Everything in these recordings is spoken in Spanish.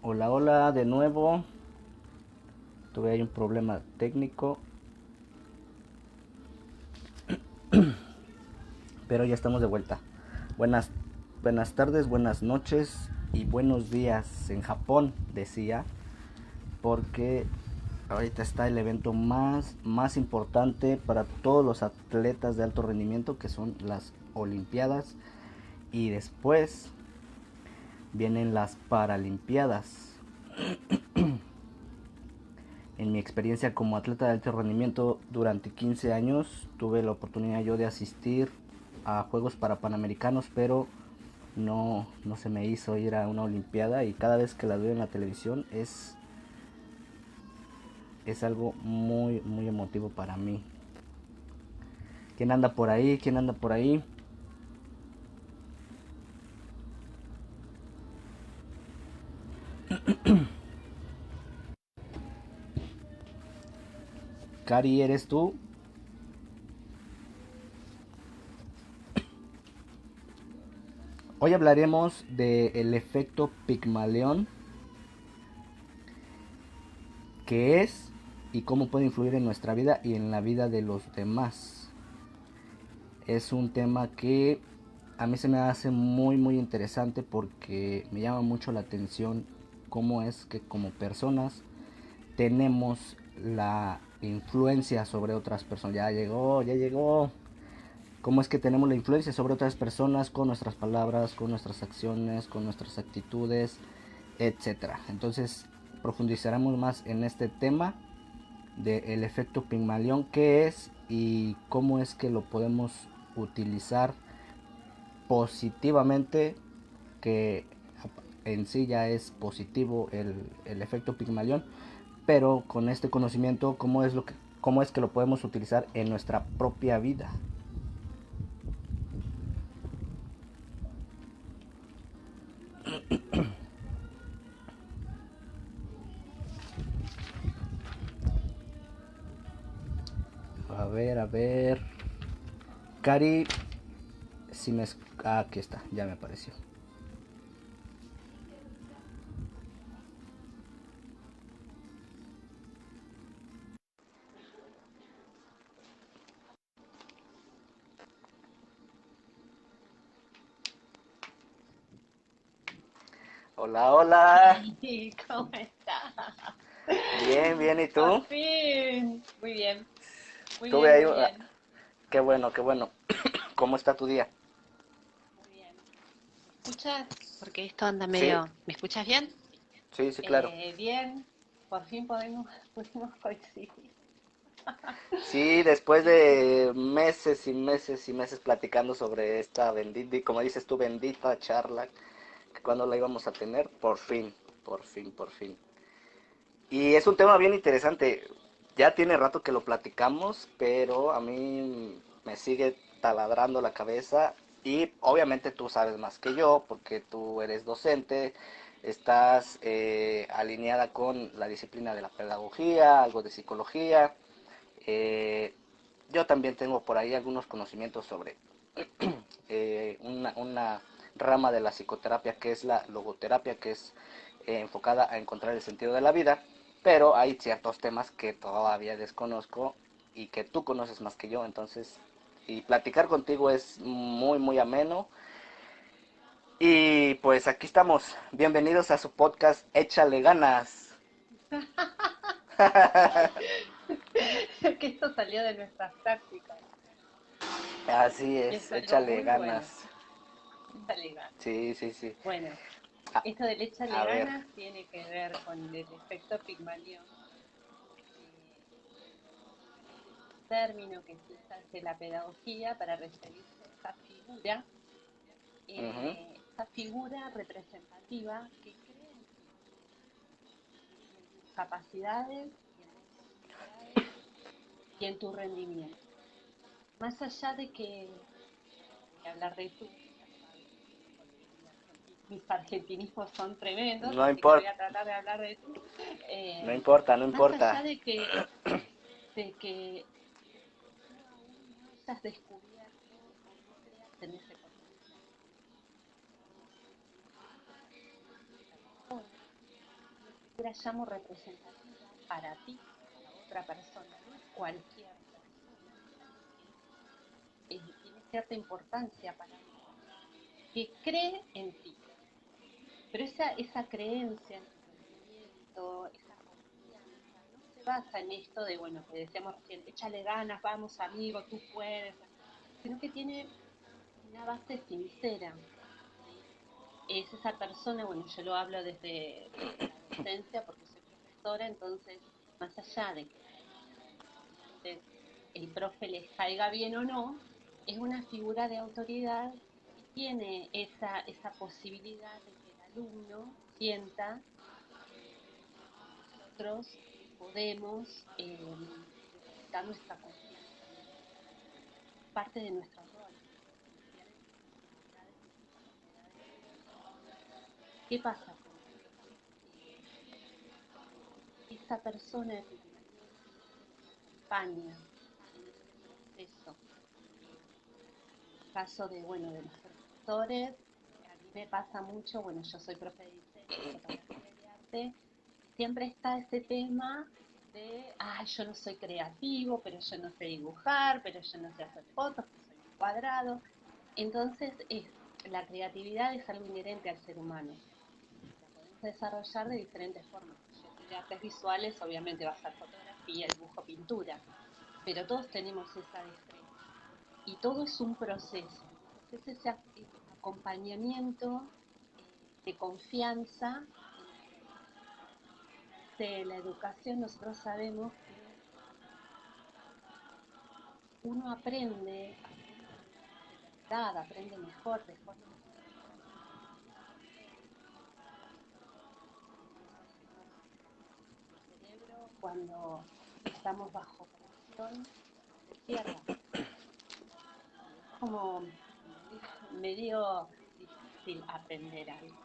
Hola, hola, de nuevo. Tuve ahí un problema técnico, pero ya estamos de vuelta. Buenas, buenas tardes, buenas noches y buenos días en Japón, decía, porque ahorita está el evento más importante para todos los atletas de alto rendimiento, que son las Olimpiadas, y después vienen las Paralimpiadas. En mi experiencia como atleta de alto rendimiento durante 15 años tuve la oportunidad yo de asistir a Juegos para Panamericanos, pero no se me hizo ir a una Olimpiada, y cada vez que la veo en la televisión es algo muy emotivo para mí. ¿Quién anda por ahí? ¿Quién anda por ahí? Cari, ¿eres tú? Hoy hablaremos del efecto Pigmalión, qué es y cómo puede influir en nuestra vida y en la vida de los demás. Es un tema que a mí se me hace muy interesante porque me llama mucho la atención cómo es que como personas tenemos la influencia sobre otras personas. Ya llegó, ya llegó. Cómo es que tenemos la influencia sobre otras personas con nuestras palabras, con nuestras acciones, con nuestras actitudes, etcétera. Entonces profundizaremos más en este tema del efecto Pigmalión, qué es y cómo es que lo podemos utilizar positivamente, que en sí ya es positivo el efecto Pigmalión, pero con este conocimiento cómo es que lo podemos utilizar en nuestra propia vida. A ver, Cari, si me... aquí está, ya me apareció. Hola, hola. Ay, ¿cómo estás? Bien, bien, ¿y Por tú? fin. Muy bien, muy Tuve bien, ahí... muy bien. qué bueno, qué bueno. ¿Cómo está tu día? Muy bien. ¿Me escuchas? Porque esto anda Sí, medio... ¿Me escuchas bien? sí, sí, claro. Bien. Por fin pudimos coincidir. Sí, después Sí, sí. de meses y meses y meses platicando sobre esta bendita, y como dices tú, bendita charla, que cuando la íbamos a tener, por fin, por fin, por fin. Y es un tema bien interesante. Ya tiene rato que lo platicamos, pero a mí me sigue taladrando la cabeza, y obviamente tú sabes más que yo porque tú eres docente, estás alineada con la disciplina de la pedagogía, algo de psicología. Eh, yo también tengo por ahí algunos conocimientos sobre una rama de la psicoterapia que es la logoterapia, que es enfocada a encontrar el sentido de la vida, pero hay ciertos temas que todavía desconozco y que tú conoces más que yo, entonces, y platicar contigo es muy ameno. Y pues aquí estamos, bienvenidos a su podcast Échale ganas. Que esto salió de nuestras prácticas. Así Y es, es algo échale muy bueno. ganas. Échale ganas. Sí, sí, sí. Bueno, A, esto del échale a ver. ganas tiene que ver con el efecto Pigmalión, que es un término que se usa desde la pedagogía para referirse a Ujú. esa figura representativa que cree en ti y en tus capacidades y en tus habilidades y en tu rendimiento. Más allá de que, voy a hablar de tú, ya sabes, porque mis argentinismos son tremendos, No así que voy importa, a tratar de hablar de tú. no Eh, importa, no Más importa. allá de que tú aún no hayas descubierto o no creas en ese potencial, porque vos sos una persona figura llamo representativa para ti, para otra persona, no es cualquier persona, tiene cierta importancia para vos, que cree en ti. Pero esa creencia en tu rendimiento, esa confianza, no se basa en esto de, bueno, que decíamos recién, échale ganas, vamos amigo, tú puedes, sino que tiene una base sincera, ¿sí? Es esa persona, bueno, yo lo hablo desde la docencia porque soy profesora, entonces, más allá de que estudiantes, el profe les caiga bien o no, es una figura de autoridad y tiene esa posibilidad de que el alumno sienta que nosotros podemos depositar nuestra confianza en él. Es parte de nuestro rol, confiar en sus habilidades y sus capacidades de docente. ¿Qué pasa con esto? Eh, Esa persona de Pigmalión nos acompaña en este proceso. En el caso de, bueno, de los profesores, a mí me pasa mucho, bueno, yo soy profe de diseño, de fotografía y de arte, y siempre está ese tema de, ay, yo no soy creativo, pero yo no sé dibujar, pero yo no sé hacer fotos, que soy un cuadrado. Entonces, la creatividad es algo inherente al ser humano. La podemos desarrollar de diferentes formas. Si yo soy de artes visuales, obviamente va a ser fotografía, dibujo, pintura, pero todos tenemos esa destreza y todo es un proceso. Entonces ese acompañamiento de confianza en el otro. Desde la educación nosotros sabemos que uno aprende de verdad, aprende mejor, de forma más auténtica cuando lee, cuando escucha. Nosotros decimos, el cerebro cuando estamos bajo presión se cierra y es como medio difícil aprender algo.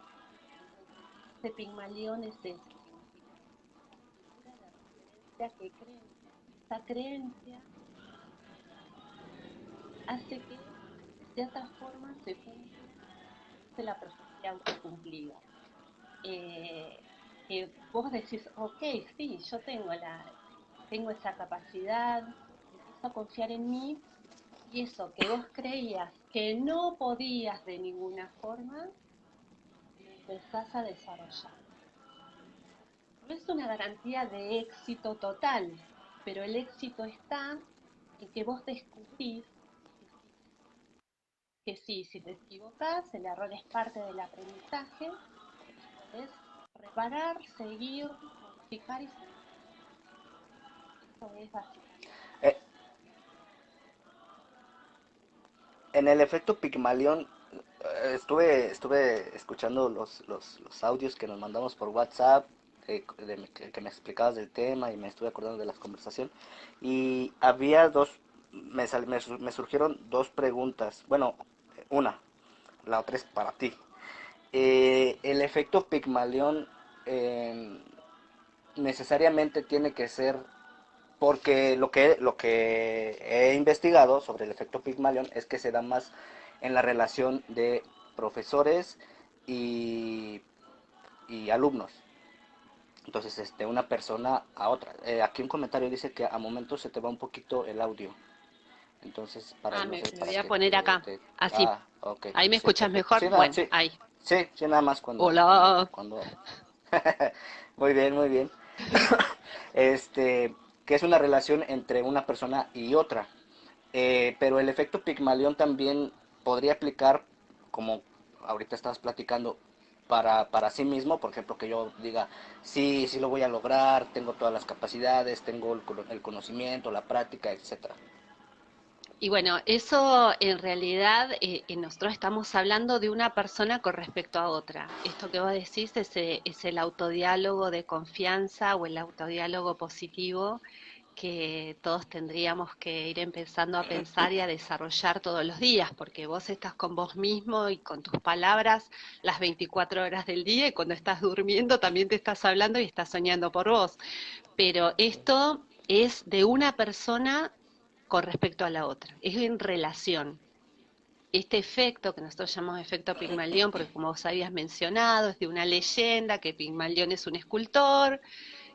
Entonces, ese Pigmalión es eso, significa esa figura de referencia que cree en ti. Y esa creencia hace que, de cierta forma, se cumpla lo que dice la profecía autocumplida. Eh, que vos decís, ok, sí, yo tengo esa capacidad, empiezo a confiar en mí, y eso que vos creías que no podías de ninguna forma, lo empezás a desarrollar. No es una garantía de éxito total, pero el éxito está en que vos descubrís que sí, si te equivocás, el error es parte del aprendizaje y podés reparar, seguir, modificar y seguir adelante. Eso es básicamente. Eh, en el efecto Pigmalión, estuve escuchando los audios que nos mandamos por WhatsApp, que me explicabas del tema y me estuve acordando de la conversación. Y había me surgieron dos preguntas. Bueno, una, la otra es para ti. El efecto Pigmalión eh, necesariamente tiene que ser, porque lo que he investigado sobre el efecto Pigmalión es que se da más en la relación de profesores y, y alumnos. Entonces, una persona a otra. Aquí un comentario dice que a momentos se te va un poquito el audio. Entonces, Ah, no sé, me para voy a que poner acá, así. ok, ¿Ahí me sí, escuchas perfecto. mejor? Sí, Bueno, sí, ahí. sí, sí, nada más Hola. Muy bien, muy bien. Que es una relación entre una persona y otra. Pero el efecto Pigmalión también podría aplicar, como ahorita estabas platicando, para sí mismo, por ejemplo, que yo diga, sí, sí lo voy a lograr, tengo todas las capacidades, tengo el conocimiento, la práctica, etcétera. Y bueno, eso en realidad nosotros estamos hablando de una persona con respecto a otra. Esto que vos decís es el autodiálogo de confianza o el autodiálogo positivo que todos tendríamos que ir empezando a pensar y a desarrollar todos los días, porque vos estás con vos mismo y con tus palabras las 24 horas del día y cuando estás durmiendo también te estás hablando y estás soñando por vos. Pero esto es de una persona con respecto a la otra, es en relación. este efecto que nosotros llamamos efecto Pigmalión, porque como vos habías mencionado, es de una leyenda que Pigmalión es un escultor,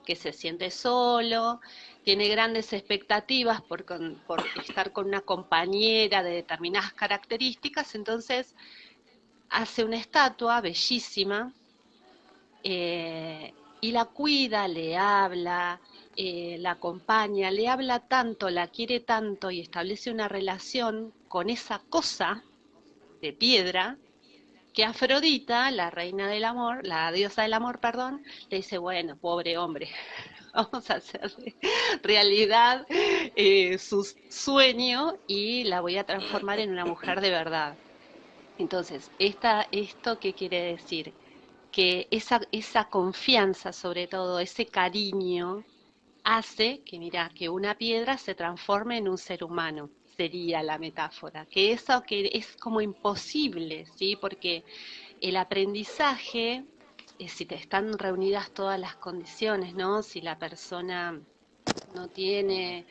que se siente solo, tiene grandes expectativas por estar con una compañera de determinadas características, entonces hace una estatua bellísima y la cuida, le habla, la acompaña, le habla tanto, la quiere tanto y establece una relación con esa cosa de piedra que Afrodita, la reina del amor, la diosa del amor, perdón, le dice, bueno, pobre hombre, vamos a hacerle realidad su sueño y la voy a transformar en una mujer de verdad. Entonces, ¿esto qué quiere decir? Que esa confianza, sobre todo, ese cariño, hace que, mira, que una piedra se transforme en un ser humano, sería la metáfora, que eso que es como imposible, ¿sí? Porque el aprendizaje, si te están reunidas todas las condiciones, ¿no? Si la persona no tiene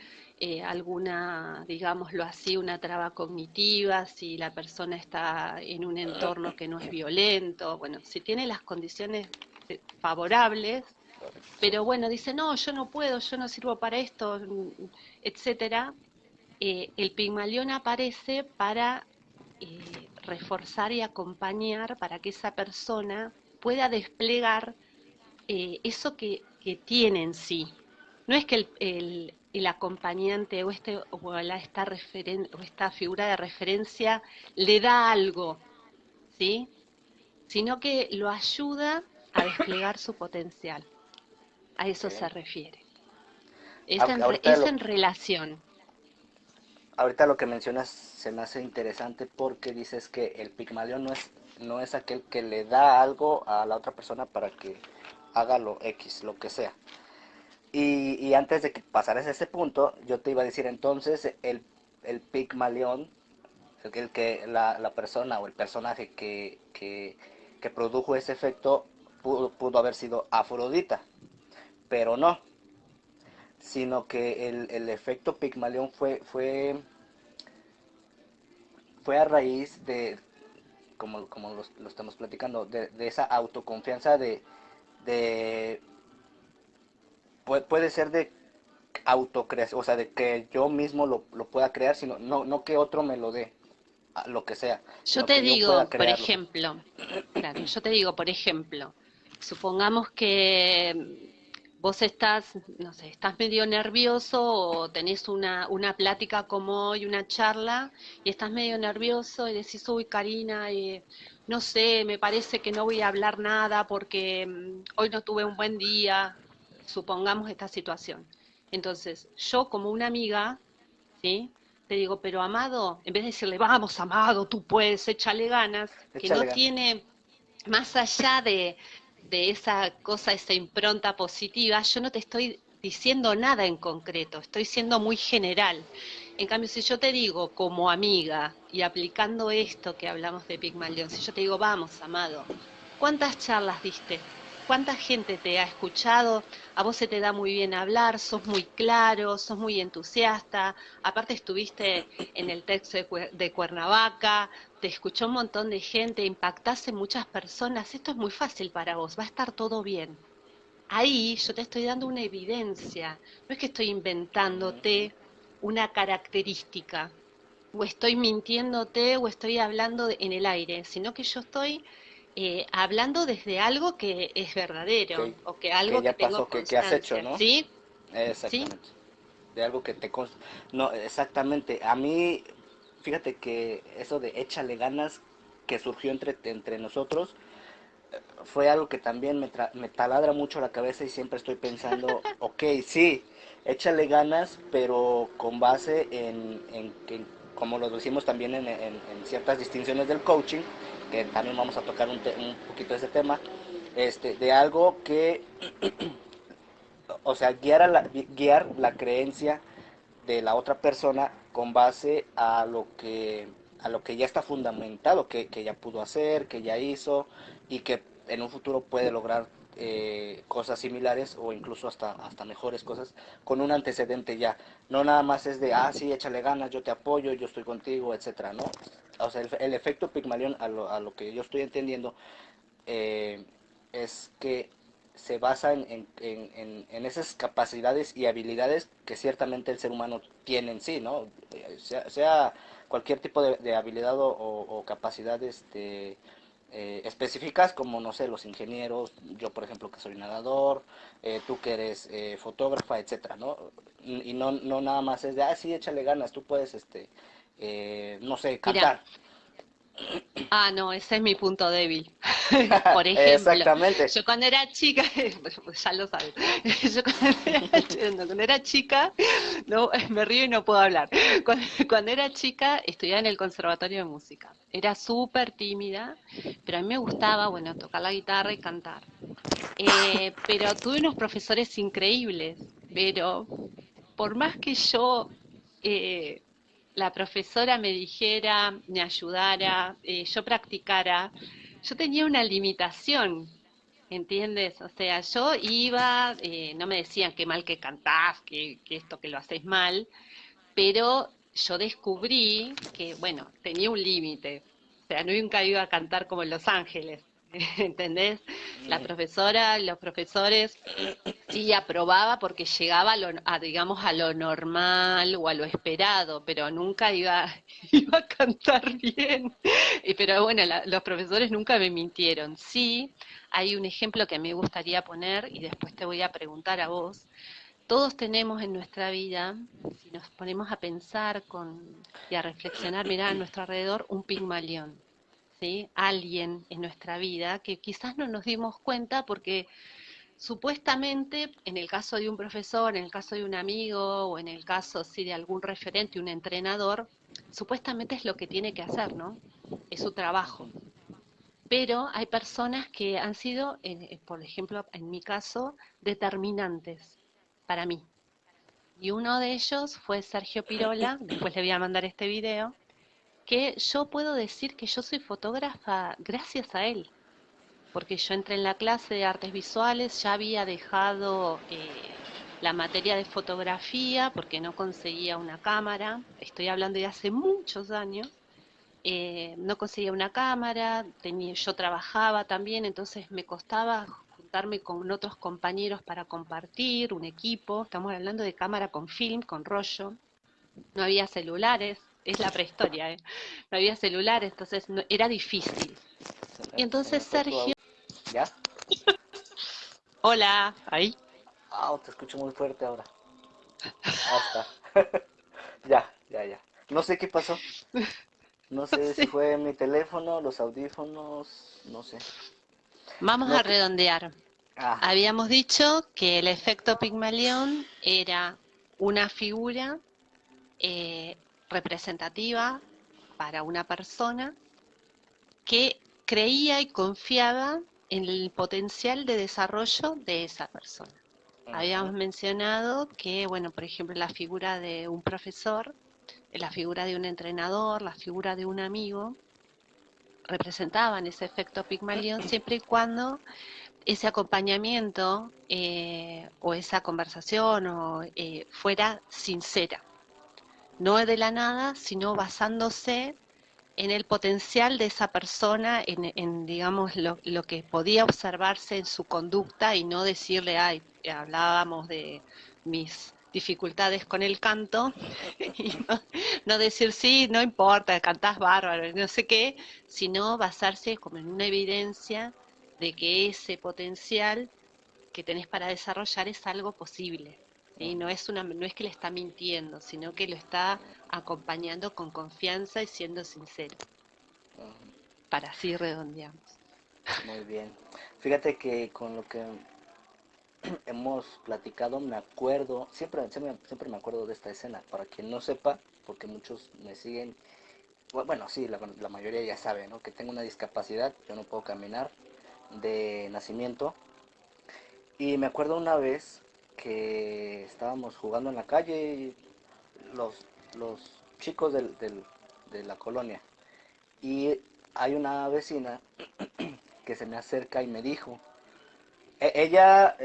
alguna, digámoslo así, una traba cognitiva, si la persona está en un entorno que no es violento, bueno, si tiene las condiciones favorables, pero bueno, dice, no, yo no puedo, yo no sirvo para esto, etcétera, el Pigmalión aparece para reforzar y acompañar para que esa persona pueda desplegar eso que tiene en sí. No es que el acompañante o esta figura de referencia le da algo, ¿sí? Sino que lo ayuda a desplegar su potencial. A eso se Okay. refiere. Ahorita Es lo, en relación. ahorita lo que mencionas se me hace interesante porque dices que el Pigmalión no es aquel que le da algo a la otra persona para que haga lo X, lo que sea. Y antes de que pasaras a ese punto, yo te iba a decir entonces el Pigmalión, el que la persona o el personaje que produjo ese efecto pudo haber sido Afrodita, pero no, sino que el efecto Pigmalión fue a raíz de, como lo estamos platicando, de esa autoconfianza de puede ser de autocreación, o sea, de que yo mismo lo pueda crear, sino no que otro me lo dé, lo que sea, Yo sino te que yo pueda digo, por crearlo. ejemplo, claro, yo te digo, por ejemplo, supongamos que vos estás, no sé, estás medio nervioso o tenés una plática como hoy, una charla, y estás medio nervioso y decís, uy, Karina, no sé, me parece que no voy a hablar nada porque hoy no tuve un buen día, supongamos esta situación. Entonces, yo como una amiga, ¿sí? Te digo, pero Amado, en vez de decirle, vamos, Amado, tú puedes, échale ganas, que Échale no ganas. tiene, más allá de esa cosa, esa impronta positiva, yo no te estoy diciendo nada en concreto, estoy siendo muy general. En cambio, si yo te digo como amiga y aplicando esto que hablamos de Pigmalión, si yo te digo, vamos, Amado, ¿cuántas charlas diste? ¿Cuánta gente te ha escuchado? A vos se te da muy bien hablar, sos muy claro, sos muy entusiasta, aparte estuviste en el texto de Cuernavaca, te escuchó un montón de gente, impactaste muchas personas, esto es muy fácil para vos, va a estar todo bien. Ahí yo te estoy dando una evidencia, no es que estoy inventándote una característica, o estoy mintiéndote, o estoy hablando en el aire, sino que yo estoy hablando desde algo que es verdadero, que, o que que algo que ya tengo pasó, que has hecho, constancia, ¿no? ¿sí? ¿Sí? Exactamente. De algo que te consta. No, exactamente. A mí, fíjate que eso de échale ganas que surgió entre nosotros fue algo que también me taladra mucho la cabeza y siempre estoy pensando, ok, sí, échale ganas, pero con base en que, como lo decimos también en ciertas distinciones del coaching, que también vamos a tocar un poquito de ese tema, de algo que, o sea, guiar la creencia de la otra persona con base a lo que ya está fundamentado, que ya pudo hacer, que ya hizo y que en un futuro puede lograr cosas similares o incluso hasta mejores cosas con un antecedente ya. No nada más es de, sí, échale ganas, yo te apoyo, yo estoy contigo, etcétera, ¿no? O sea, el efecto Pigmalión, a lo que yo estoy entendiendo, eh, es que se basa en esas capacidades y habilidades que ciertamente el ser humano tiene en sí, ¿no? Sea cualquier tipo de habilidad o capacidad específicas, como, no sé, los ingenieros, yo por ejemplo que soy nadador, tú que eres fotógrafa, etcétera, ¿no? Y no nada más es de, sí, échale ganas, tú puedes, no sé, Mira, cantar. no, ese es mi punto débil. Por ejemplo, Exactamente. yo cuando era chica, ya lo sabes, yo cuando era chica, no, me río y no puedo hablar. Cuando era chica estudiaba en el Conservatorio de Música. Era súper tímida, pero a mí me gustaba, bueno, tocar la guitarra y cantar. Pero tuve unos profesores increíbles, pero por más que yo, eh, la profesora me dijera, me ayudara, yo practicara, yo tenía una limitación, ¿entiendes? O sea, yo iba, no me decían qué mal que cantás, que esto que lo haces mal, pero yo descubrí que, bueno, tenía un límite. O sea, nunca iba a cantar como en Los Ángeles, ¿entendés? La profesora, los profesores sí, aprobaba porque llegaba digamos, a lo normal o a lo esperado, pero nunca iba, iba a cantar bien. Pero bueno, los profesores nunca me mintieron. Sí, hay un ejemplo que me gustaría poner y después te voy a preguntar a vos. Todos tenemos en nuestra vida, si nos ponemos a pensar y a reflexionar, mirar a nuestro alrededor, un pigmalión. ¿Sí? Alguien en nuestra vida que quizás no nos dimos cuenta porque supuestamente, en el caso de un profesor, en el caso de un amigo o en el caso sí de algún referente, un entrenador, supuestamente es lo que tiene que hacer, ¿no? Es su trabajo. Pero hay personas que han sido, por ejemplo, en mi caso, determinantes para mí. Y uno de ellos fue Sergio Pirola, después le voy a mandar este video, que yo puedo decir que yo soy fotógrafa gracias a él porque yo entré en la clase de artes visuales, ya había dejado la materia de fotografía porque no conseguía una cámara, estoy hablando de hace muchos años, no conseguía una cámara, yo trabajaba también, entonces me costaba juntarme con otros compañeros para compartir un equipo, estamos hablando de cámara con film, con rollo, no había celulares, es la prehistoria, ¿eh? No había celulares, entonces era difícil. Y Se entonces me fue tu Sergio, audio. ¿Ya? hola, ahí. Te escucho muy fuerte ahora. Ahí está. Ya. No sé qué pasó. No sé si Sí. fue mi teléfono, los audífonos, no sé. Vamos No a te... redondear. Ah, Habíamos dicho que el efecto Pigmalión era una figura representativa para una persona que creía y confiaba en el potencial de desarrollo de esa persona. ujú, Habíamos mencionado que, bueno, por ejemplo, la figura de un profesor, la figura de un entrenador, la figura de un amigo, representaban ese efecto Pigmalión siempre y cuando ese acompañamiento o esa conversación fuera sincera, no de la nada, sino basándose en el potencial de esa persona, digamos, lo que podía observarse en su conducta y no decirle, ay, hablábamos de mis dificultades con el canto, y no decir, sí, no importa, cantás bárbaro, no sé qué, sino basarse como en una evidencia de que ese potencial que tenés para desarrollar es algo posible. ¿Sí? ujú, No es que le está mintiendo, sino que lo está acompañando con confianza y siendo sincero. ujú. Para así redondeamos. Muy bien. Fíjate que con lo que hemos platicado, me acuerdo, siempre me acuerdo de esta escena. Para quien no sepa, porque muchos me siguen, bueno, sí, la mayoría ya sabe, ¿no? Que tengo una discapacidad, yo no puedo caminar de nacimiento. Y me acuerdo una vez que estábamos jugando en la calle, los, los chicos de la colonia. Y hay una vecina que se me acerca y me dijo, Ella,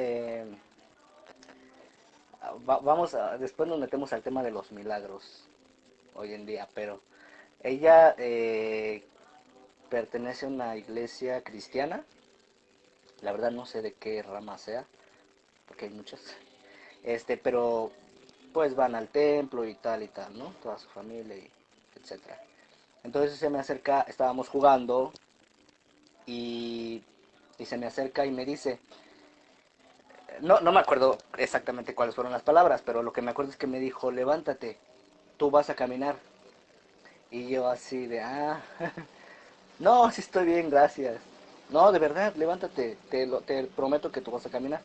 después nos metemos al tema de los milagros hoy en día, pero ella pertenece a una iglesia cristiana, la verdad no sé de qué rama sea, porque hay muchas, pero pues van al templo y tal, ¿no? Toda su familia y etcétera. Entonces se me acerca, estábamos jugando y, y se me acerca y me dice, no me acuerdo exactamente cuáles fueron las palabras, pero lo que me acuerdo es que me dijo, levántate, tú vas a caminar. Y yo así de, no, sí estoy bien, gracias. No, de verdad, levántate, te prometo que tú vas a caminar.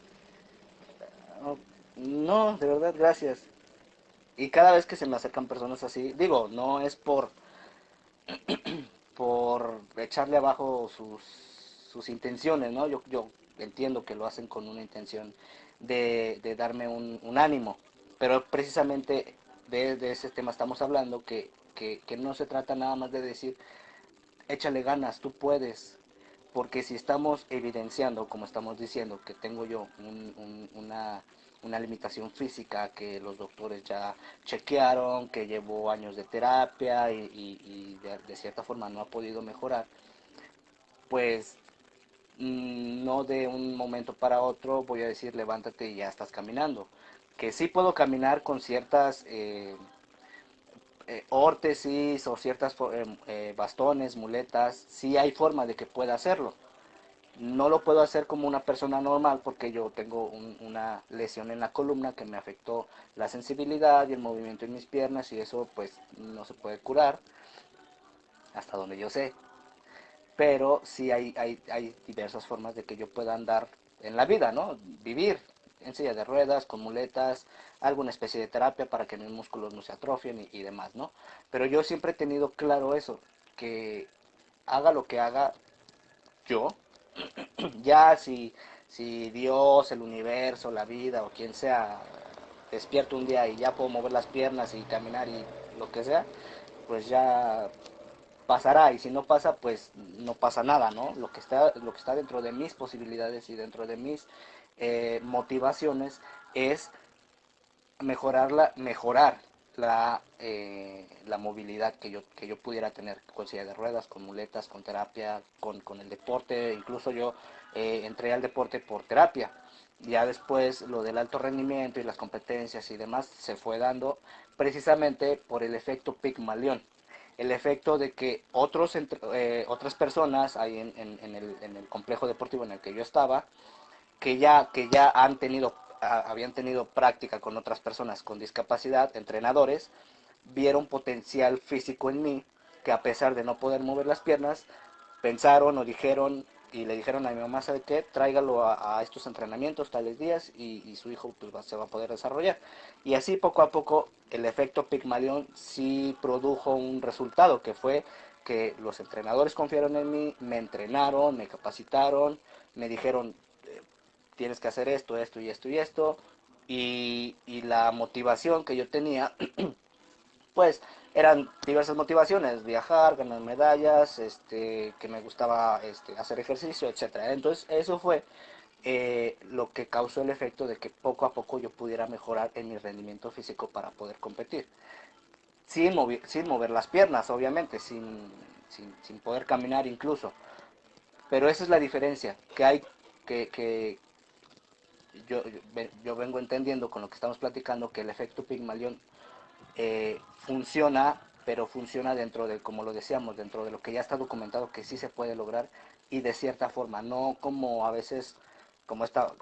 No, no, de verdad, gracias. Y cada vez que se me acercan personas así, digo, no es por echarle abajo sus intenciones, ¿no? Yo entiendo que lo hacen con una intención de darme un ánimo, pero precisamente de ese tema estamos hablando, que no se trata nada más de decir, échale ganas, tú puedes, porque si estamos evidenciando, como estamos diciendo, que tengo yo una limitación física que los doctores ya chequearon, que llevo años de terapia y de cierta forma no ha podido mejorar, pues no de un momento para otro voy a decir levántate y ya estás caminando. Que sí puedo caminar con ciertas órtesis o ciertas bastones, muletas, sí hay forma de que pueda hacerlo. No lo puedo hacer como una persona normal porque yo tengo una lesión en la columna que me afectó la sensibilidad y el movimiento en mis piernas y eso pues no se puede curar hasta donde yo sé. Pero sí hay diversas formas de que yo pueda andar en la vida, ¿no? Vivir en silla de ruedas, con muletas, alguna especie de terapia para que mis músculos no se atrofien y demás, ¿no? Pero yo siempre he tenido claro eso, que haga lo que haga yo, ya si Dios, el universo, la vida o quien sea despierto un día y ya puedo mover las piernas y caminar y lo que sea, pues ya pasará y si no pasa pues no pasa nada, ¿no? Lo que está dentro de mis posibilidades y dentro de mis motivaciones es mejorar la movilidad que yo pudiera tener con silla de ruedas, con muletas, con terapia, con el deporte. Incluso yo entré al deporte por terapia. Ya después lo del alto rendimiento y las competencias y demás se fue dando precisamente por el efecto Pygmalion. El efecto de que otras personas ahí en el complejo deportivo en el que yo estaba, que ya habían tenido práctica con otras personas con discapacidad, entrenadores, vieron potencial físico en mí, que a pesar de no poder mover las piernas, pensaron o dijeron y le dijeron a mi mamá, ¿sabe qué? Tráigalo a estos entrenamientos tales días y su hijo pues, se va a poder desarrollar. Y así poco a poco el efecto Pygmalion sí produjo un resultado, que fue que los entrenadores confiaron en mí, me entrenaron, me capacitaron, me dijeron, tienes que hacer esto, esto y esto y esto. Y la motivación que yo tenía, pues eran diversas motivaciones, viajar, ganar medallas, que me gustaba hacer ejercicio, etcétera. Entonces eso fue lo que causó el efecto de que poco a poco yo pudiera mejorar en mi rendimiento físico para poder competir. Sin mover las piernas, obviamente, sin poder caminar incluso. Pero esa es la diferencia, que hay que, yo vengo entendiendo con lo que estamos platicando que el efecto Pigmalión funciona, pero funciona dentro de, como lo decíamos, dentro de lo que ya está documentado que sí se puede lograr y de cierta forma, no como a veces, como esta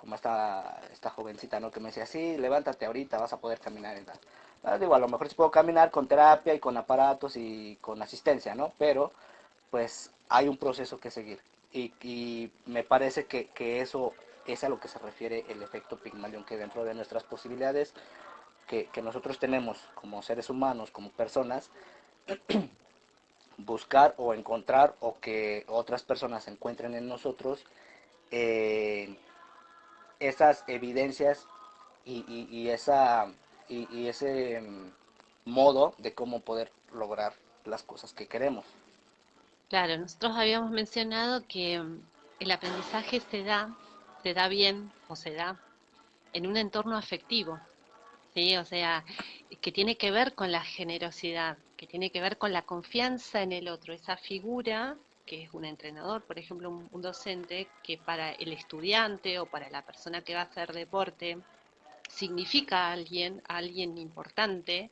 jovencita, ¿no? Que me decía, sí, levántate ahorita, vas a poder caminar. Digo, a lo mejor sí puedo caminar con terapia y con aparatos y con asistencia, ¿no? Pero pues hay un proceso que seguir. Y me parece que eso es a lo que se refiere el efecto Pigmalión, que dentro de nuestras posibilidades que nosotros tenemos como seres humanos, como personas, buscar o encontrar o que otras personas encuentren en nosotros eh, esas evidencias y ese modo de cómo poder lograr las cosas que queremos. Claro, nosotros habíamos mencionado que el aprendizaje se da se da bien o se da en un entorno afectivo, ¿sí? O sea, que tiene que ver con la generosidad, que tiene que ver con la confianza en el otro, esa figura que es un entrenador, por ejemplo, un docente, que para el estudiante o para la persona que va a hacer deporte significa a alguien importante,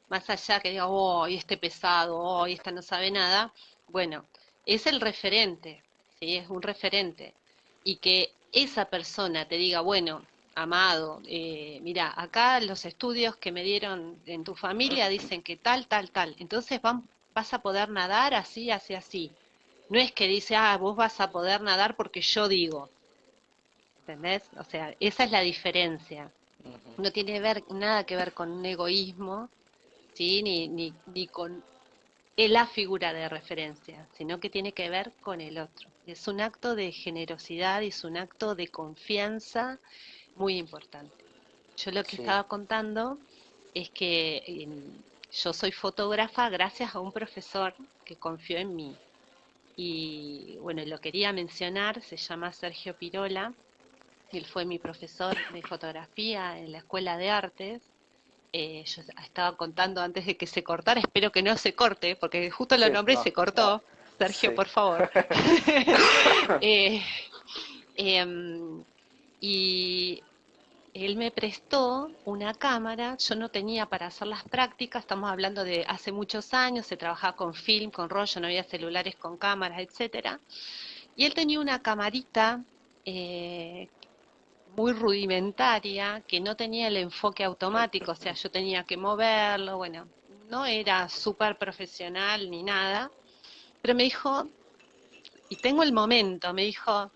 más allá que diga, oh, este pesado, oh, esta no sabe nada, bueno, es el referente, ¿sí? Es un referente. Y que esa persona te diga, bueno, amado, mira, acá los estudios que me dieron en tu familia dicen que tal, tal, tal, entonces vas a poder nadar así, así, así. No es que dice, ah, vos vas a poder nadar porque yo digo, ¿entendés? O sea, esa es la diferencia. Ujú. No tiene nada que ver con un egoísmo, ¿sí? Ni con la figura de referencia, sino que tiene que ver con el otro. Es un acto de generosidad y es un acto de confianza muy importante. Yo lo que Sí, estaba contando es que yo soy fotógrafa gracias a un profesor que confió en mí. Y bueno, lo quería mencionar, se llama Sergio Pirola. Él fue mi profesor de fotografía en la Escuela de Artes. Yo estaba contando antes de que se cortara, espero que no se corte, porque justo lo sí, nombré y no, se cortó. Sergio, sí. por favor. Eh, em, y él me prestó una cámara, yo no tenía para hacer las prácticas, estamos hablando de hace muchos años, se trabajaba con film, con rollo, no había celulares con cámaras, etcétera. Y él tenía una camarita eh, muy rudimentaria, que no tenía el enfoque automático, o sea, yo tenía que moverlo, bueno, no era súper profesional ni nada, pero me dijo, y tengo el momento, me dijo,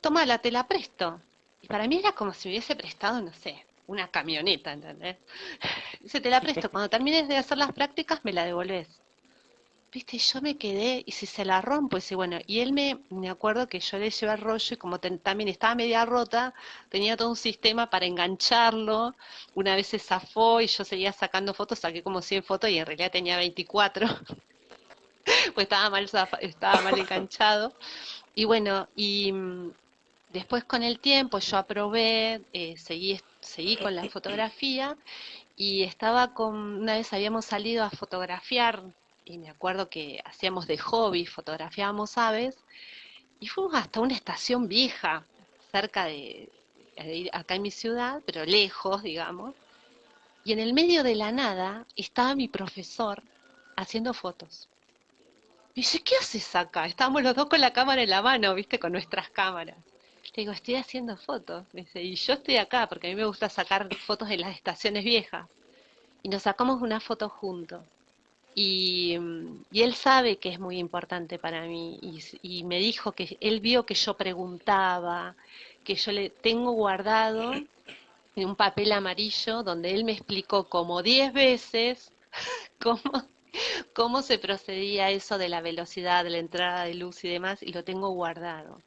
tómala, te la presto. Y para mí era como si me hubiese prestado, no sé, una camioneta, ¿entendés? Dice, te la presto, cuando termines de hacer las prácticas me la devolvés. Viste, yo me quedé, y si se la rompo, dice, bueno, y él me acuerdo que yo le llevé el rollo y como también estaba media rota, tenía todo un sistema para engancharlo, una vez se zafó y yo seguía sacando fotos, saqué como 100 fotos y en realidad tenía 24, pues estaba mal enganchado, y bueno, después con el tiempo yo aprobé, seguí con la fotografía y una vez habíamos salido a fotografiar y me acuerdo que hacíamos de hobby, fotografiábamos aves y fuimos hasta una estación vieja, cerca acá en mi ciudad, pero lejos, digamos, y en el medio de la nada estaba mi profesor haciendo fotos. Y dice, ¿qué haces acá? Estábamos los dos con la cámara en la mano, viste, con nuestras cámaras. Le digo, estoy haciendo fotos. Me dice, y yo estoy acá porque a mí me gusta sacar fotos en las estaciones viejas. Y nos sacamos una foto juntos. Y él sabe que es muy importante para mí y me dijo que él vio que yo preguntaba, que yo le tengo guardado en un papel amarillo donde él me explicó como 10 veces cómo, cómo se procedía eso de la velocidad, de la entrada de luz y demás, y lo tengo guardado.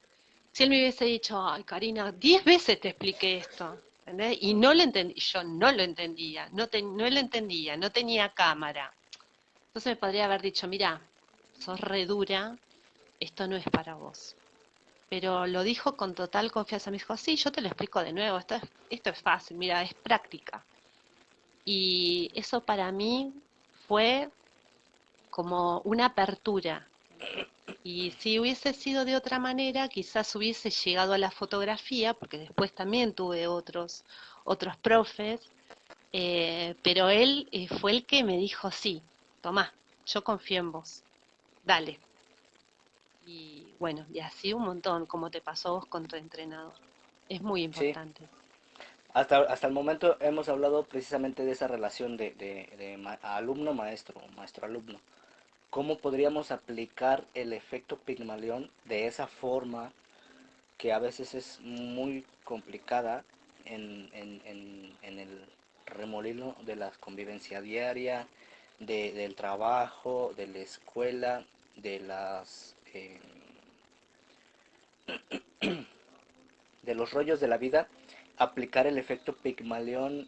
Si él me hubiese dicho, ay, Karina, 10 veces te expliqué esto, ¿entendés? Y no lo entendí, yo no lo entendía, no lo entendía, no tenía cámara. Entonces me podría haber dicho, mira, sos re dura, esto no es para vos. Pero lo dijo con total confianza. Me dijo, sí, yo te lo explico de nuevo, esto es fácil, mira, es práctica. Y eso para mí fue como una apertura. Y si hubiese sido de otra manera, quizás hubiese llegado a la fotografía, porque después también tuve otros profes, pero él fue el que me dijo, sí, tomá, yo confío en vos, dale. Y bueno, y así un montón, como te pasó a vos con tu entrenador. Es muy Sí, importante. hasta el momento hemos hablado precisamente de esa relación de alumno-maestro, maestro-alumno. ¿Cómo podríamos aplicar el efecto Pigmalión de esa forma que a veces es muy complicada en el remolino de la convivencia diaria, del trabajo, de la escuela, de los rollos de la vida, aplicar el efecto Pigmalión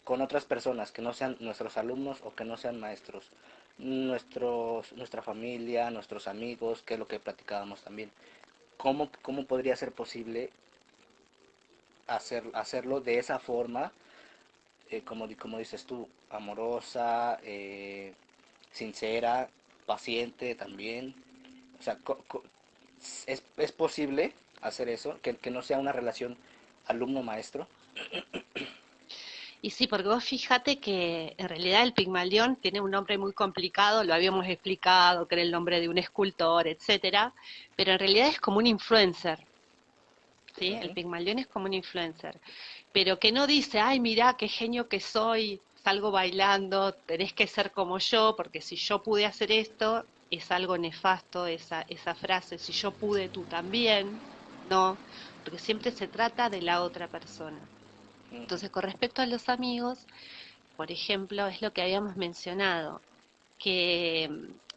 con otras personas que no sean nuestros alumnos o que no sean maestros, nuestra familia, nuestros amigos, que es lo que platicábamos también. ¿cómo podría ser posible hacerlo de esa forma, como dices tú, amorosa, sincera, paciente también? O sea, es posible hacer eso, que no sea una relación alumno-maestro. Y sí, porque vos fíjate que en realidad el Pigmalión tiene un nombre muy complicado, lo habíamos explicado, que era el nombre de un escultor, etcétera, pero en realidad es como un influencer, ¿sí? El Ujú. Pigmalión es como un influencer, pero que no dice, ay, mirá, qué genio que soy, salgo bailando, tenés que ser como yo, porque si yo pude hacer esto, es algo nefasto esa frase, si yo pude, tú también, no, porque siempre se trata de la otra persona. Ujú. Entonces, con respecto a los amigos, por ejemplo, es lo que habíamos mencionado, que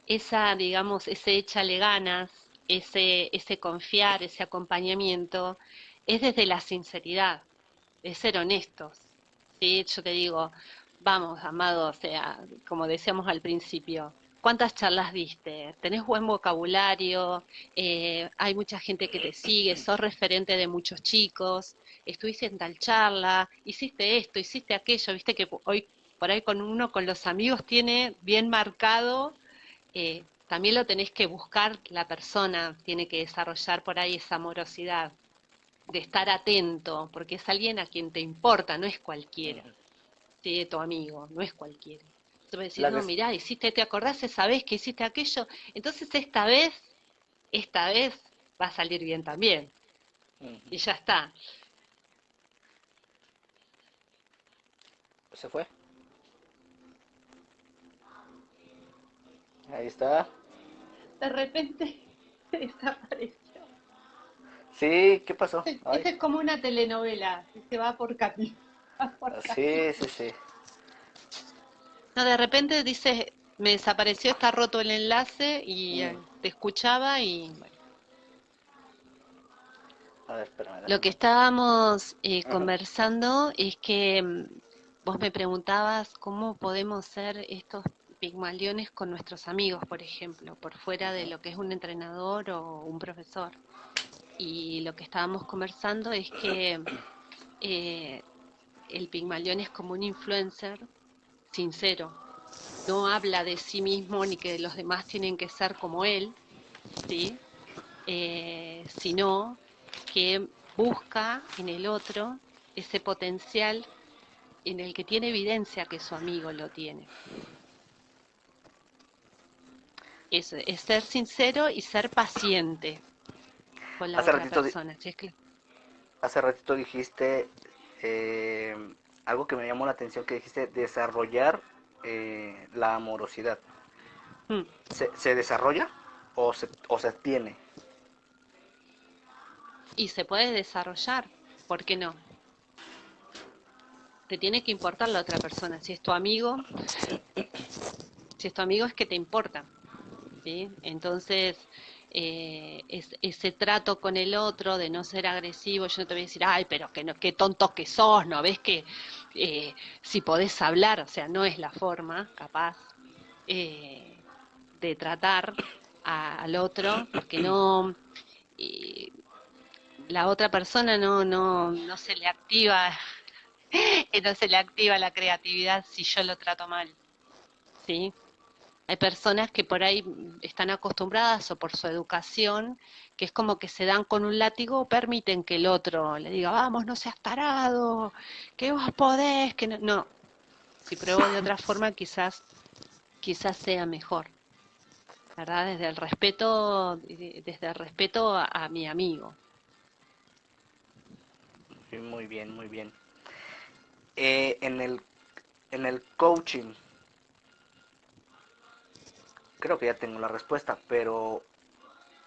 esa, digamos, ese échale ganas, ese confiar, ese acompañamiento, es desde la sinceridad, es ser honestos, ¿sí? Yo te digo, vamos, amado, o sea, como decíamos al principio, ¿cuántas charlas diste? ¿Tenés buen vocabulario? Hay mucha gente que te sigue, sos referente de muchos chicos, estuviste en tal charla, hiciste esto, hiciste aquello, viste que hoy por ahí con uno, con los amigos tiene bien marcado, también lo tenés que buscar, la persona tiene que desarrollar por ahí esa amorosidad de estar atento, porque es alguien a quien te importa, no es cualquiera, Ujú. ¿sí? Tu amigo, no es cualquiera. Tú me decís, La no, des- mirá, hiciste, ¿te acordás esa vez que hiciste aquello? Entonces esta vez va a salir bien también. Ujú. Y ya está. ¿Se fue? Ahí está. De repente desapareció. Sí, ¿qué pasó? Ay. Esta es como una telenovela, que se va por capítulo. Sí, sí, sí. No, de repente dice, me desapareció, está roto el enlace y Mm. te escuchaba y bueno. A ver, espérame, Lo que déjame. estábamos Ajá. conversando es que vos me preguntabas cómo podemos ser estos pigmaliones con nuestros amigos, por ejemplo, por fuera de Ujú. lo que es un entrenador o un profesor. Y lo que estábamos conversando es que eh, el pigmalión es como un influencer sincero, no habla de sí mismo ni que los demás tienen que ser como él, ¿sí? Sino que busca en el otro ese potencial en el que tiene evidencia que su amigo lo tiene. Es ser sincero y ser paciente con la Hace otra ratito, persona. Si es que, hace ratito dijiste eh, algo que me llamó la atención, que dijiste desarrollar la amorosidad. mm, ¿Se desarrolla o se tiene? y se puede desarrollar, ¿por qué no? Te tiene que importar la otra persona. Si es tu amigo es que te importa, ¿sí? Entonces, ese trato con el otro de no ser agresivo, yo no te voy a decir, ay, pero que no, qué tonto que sos, ¿no ves que si podés hablar, o sea, no es la forma, capaz, eh, de tratar al otro, porque no, eh, la otra persona no se le activa, no se le activa la creatividad si yo lo trato mal, ¿sí? Hay personas que por ahí están acostumbradas o por su educación, que es como que se dan con un látigo, permiten que el otro le diga, vamos, no seas tarado, que vos podés, que no. No, si pruebo de otra forma, quizás sea mejor, ¿verdad? Desde el respeto a mi amigo. Sí, muy bien, muy bien. Eh, en el, en el coaching, creo que ya tengo la respuesta, pero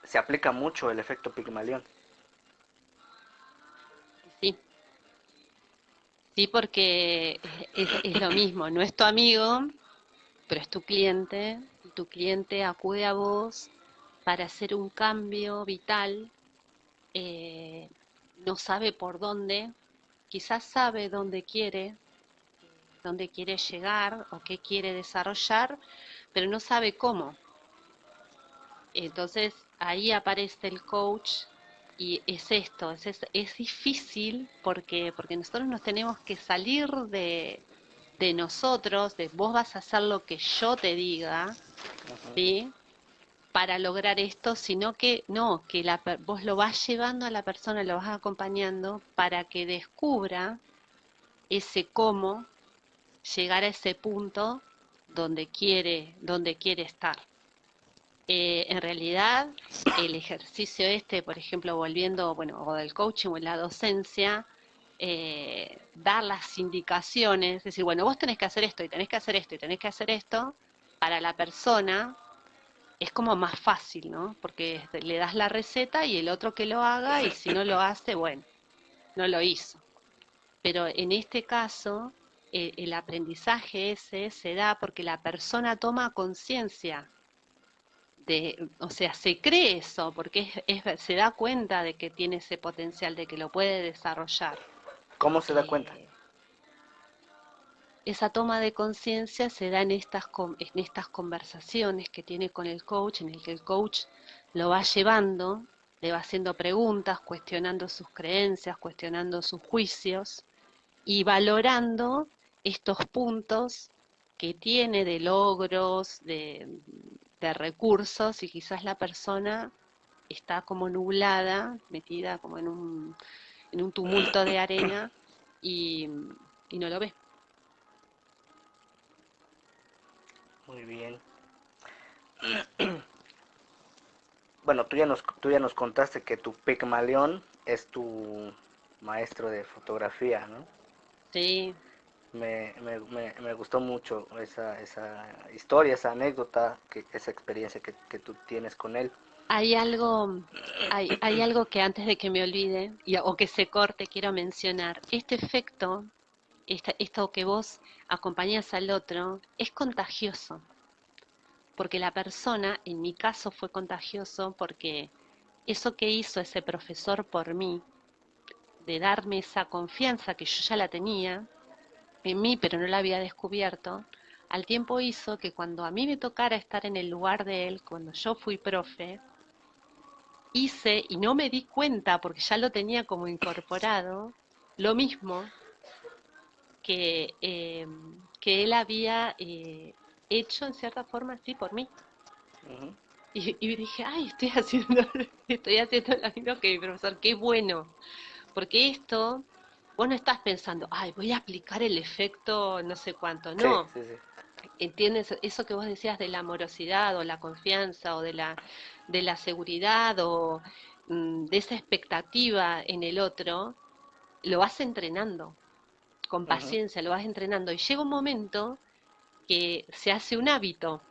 se aplica mucho el efecto Pigmalión. Y sí, sí, porque es lo mismo, no es tu amigo, pero es tu cliente, y tu cliente acude a vos para hacer un cambio vital, eh, no sabe por dónde, quizás sabe dónde quiere llegar o qué quiere desarrollar, pero no sabe cómo. Entonces ahí aparece el coach Y es esto, es difícil porque nosotros nos tenemos que salir de nosotros, de vos vas a hacer lo que yo te diga, ¿sí? Para lograr esto, sino que no, que vos lo vas llevando a la persona, lo vas acompañando para que descubra ese cómo llegar a ese punto donde quiere estar. En realidad, el ejercicio este, por ejemplo, volviendo, bueno, o del coaching o en la docencia, dar las indicaciones, es decir, bueno, vos tenés que hacer esto y tenés que hacer esto y tenés que hacer esto, para la persona es como más fácil, ¿no? Porque le das la receta y el otro que lo haga y si no lo hace, bueno, no lo hizo. Pero en este caso, el aprendizaje ese se da porque la persona toma conciencia o sea, se cree eso, porque se da cuenta de que tiene ese potencial, de que lo puede desarrollar. ¿Cómo se da cuenta? Eh, esa toma de conciencia se da en estas conversaciones que tiene con el coach, en el que el coach lo va llevando, le va haciendo preguntas, cuestionando sus creencias, cuestionando sus juicios y valorando estos puntos que tiene de logros, de recursos y quizás la persona está como nublada, metida como en un tumulto de arena y, y no lo ve. Muy bien. Bueno, tú ya nos contaste que tu Pigmalión es tu maestro de fotografía, ¿no? Sí, Me gustó mucho esa historia, esa anécdota, esa experiencia que tú tienes con él. hay algo, hay algo que antes de que me olvide o que se corte quiero mencionar. Este efecto, esto que vos acompañás al otro, es contagioso, porque la persona, en mi caso fue contagioso porque eso que hizo ese profesor por mí, de darme esa confianza que yo ya la tenía en mí, pero no la había descubierto, al tiempo hizo que cuando a mí me tocara estar en el lugar de él, cuando yo fui profe, hice y no me di cuenta porque ya lo tenía como incorporado, lo mismo que, que él había hecho en cierta forma así por mí. Ujú. Y dije, ay, estoy haciendo lo mismo que mi profesor, qué bueno, porque esto, vos no estás pensando, ay, voy a aplicar el efecto no sé cuánto, Sí, no, sí, sí. ¿entiendes? Eso que vos decías de la amorosidad o la confianza o de la seguridad o de esa expectativa en el otro, lo vas entrenando con Ujú. paciencia, lo vas entrenando y llega un momento que se hace un hábito.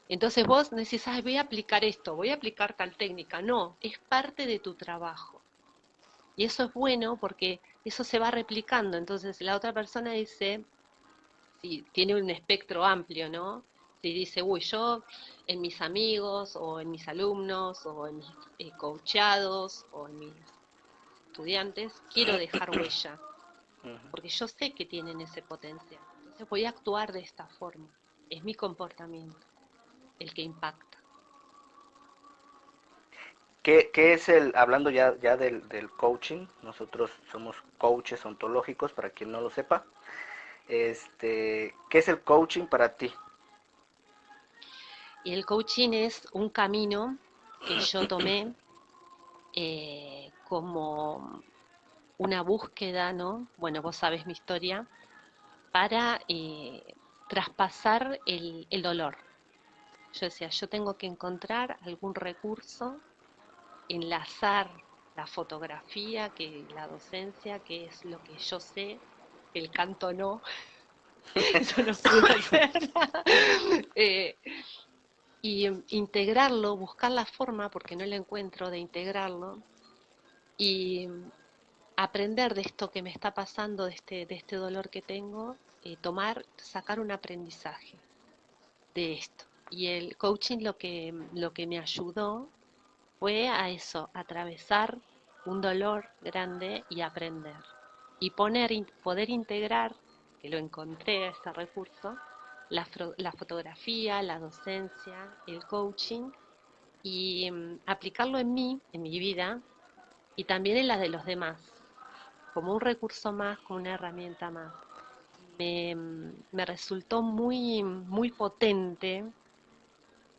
Entonces vos no decís, ay, voy a aplicar esto, voy a aplicar tal técnica. No, es parte de tu trabajo. Y eso es bueno porque eso se va replicando. Entonces la otra persona dice, si tiene un espectro amplio, ¿no? Si dice, uy, yo en mis amigos o en mis alumnos o en mis coachados o en mis estudiantes, quiero dejar huella, Ujú. porque yo sé que tienen ese potencial. Entonces voy a actuar de esta forma. Es mi comportamiento el que impacta. ¿Qué es hablando ya del coaching? Nosotros somos coaches ontológicos, para quien no lo sepa. ¿Qué es el coaching para ti? Y el coaching es un camino que yo tomé como una búsqueda, ¿no? Bueno, vos sabés mi historia, para traspasar el dolor. Yo decía, yo tengo que encontrar algún recurso, enlazar la fotografía, que la docencia, que es lo que yo sé, el canto no, eso no pude hacer. eh, y integrarlo, buscar la forma, porque no la encuentro, de integrarlo y aprender de esto que me está pasando, de este dolor que tengo, sacar un aprendizaje de esto. Y el coaching lo que me ayudó fue a eso, a atravesar un dolor grande y aprender. Y poder integrar, que lo encontré a ese recurso, la fotografía, la docencia, el coaching y aplicarlo en mí, en mi vida, y también en la de los demás, como un recurso más, como una herramienta más. Me resultó muy potente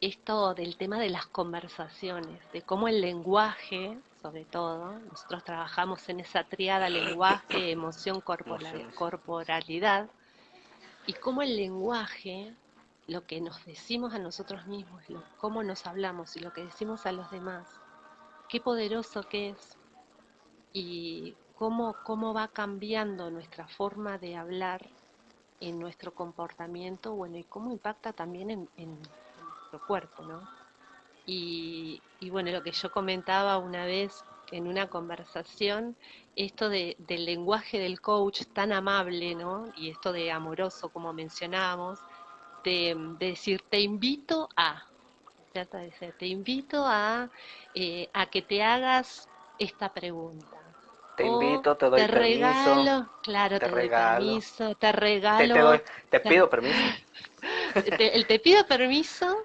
esto del tema de las conversaciones, de cómo el lenguaje, sobre todo, nosotros trabajamos en esa tríada lenguaje, emoción, Emociones. corporalidad, y cómo el lenguaje, lo que nos decimos a nosotros mismos, cómo nos hablamos y lo que decimos a los demás, qué poderoso que es y cómo va cambiando nuestra forma de hablar en nuestro comportamiento, bueno, y cómo impacta también en nuestro cuerpo, ¿no? Y bueno, lo que yo comentaba una vez en una conversación, esto del lenguaje del coach tan amable, ¿no? Y esto de amoroso, como mencionábamos, de decir, te invito a, trata de decir, te invito a que te hagas esta pregunta. Te O invito, te doy te permiso, regalo, claro, te te doy regalo, permiso, te te doy, regalo, te te, pido permiso. el te pido permiso,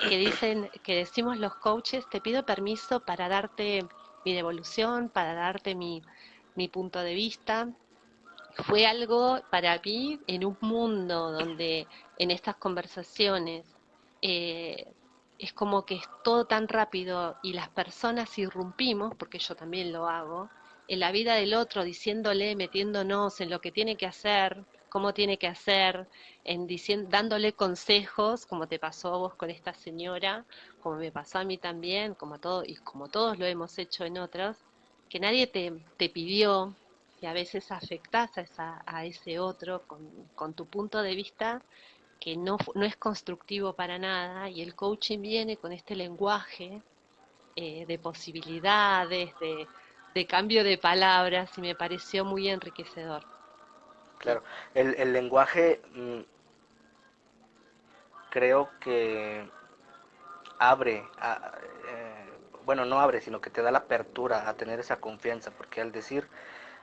que decimos los coaches, te pido permiso para darte mi devolución, para darte mi punto de vista. Fue algo para mí en un mundo donde en estas conversaciones eh, es como que es todo tan rápido y las personas irrumpimos, porque yo también lo hago, en la vida del otro, diciéndole, metiéndonos en lo que tiene que hacer, cómo tiene que hacer, dándole consejos, como te pasó a vos con esta señora, como me pasó a mí también, como a todo, y como todos lo hemos hecho en otros, que nadie te pidió, y a veces afectás a ese otro con tu punto de vista que no es constructivo para nada, y el coaching viene con este lenguaje de posibilidades, de cambio de palabras, y me pareció muy enriquecedor. Sí. Claro, el lenguaje creo que abre, bueno, no abre, sino que te da la apertura a tener esa confianza, porque al decir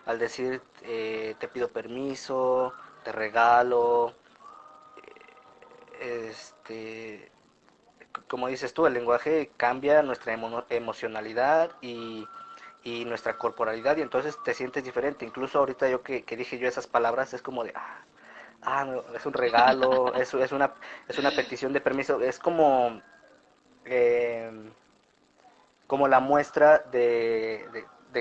te pido permiso, te regalo, este, como dices tú, el lenguaje cambia nuestra emocionalidad y nuestra corporalidad y entonces te sientes diferente. Incluso ahorita yo que dije yo esas palabras es como de, no, es un regalo, es una petición de permiso, es eh, como la muestra de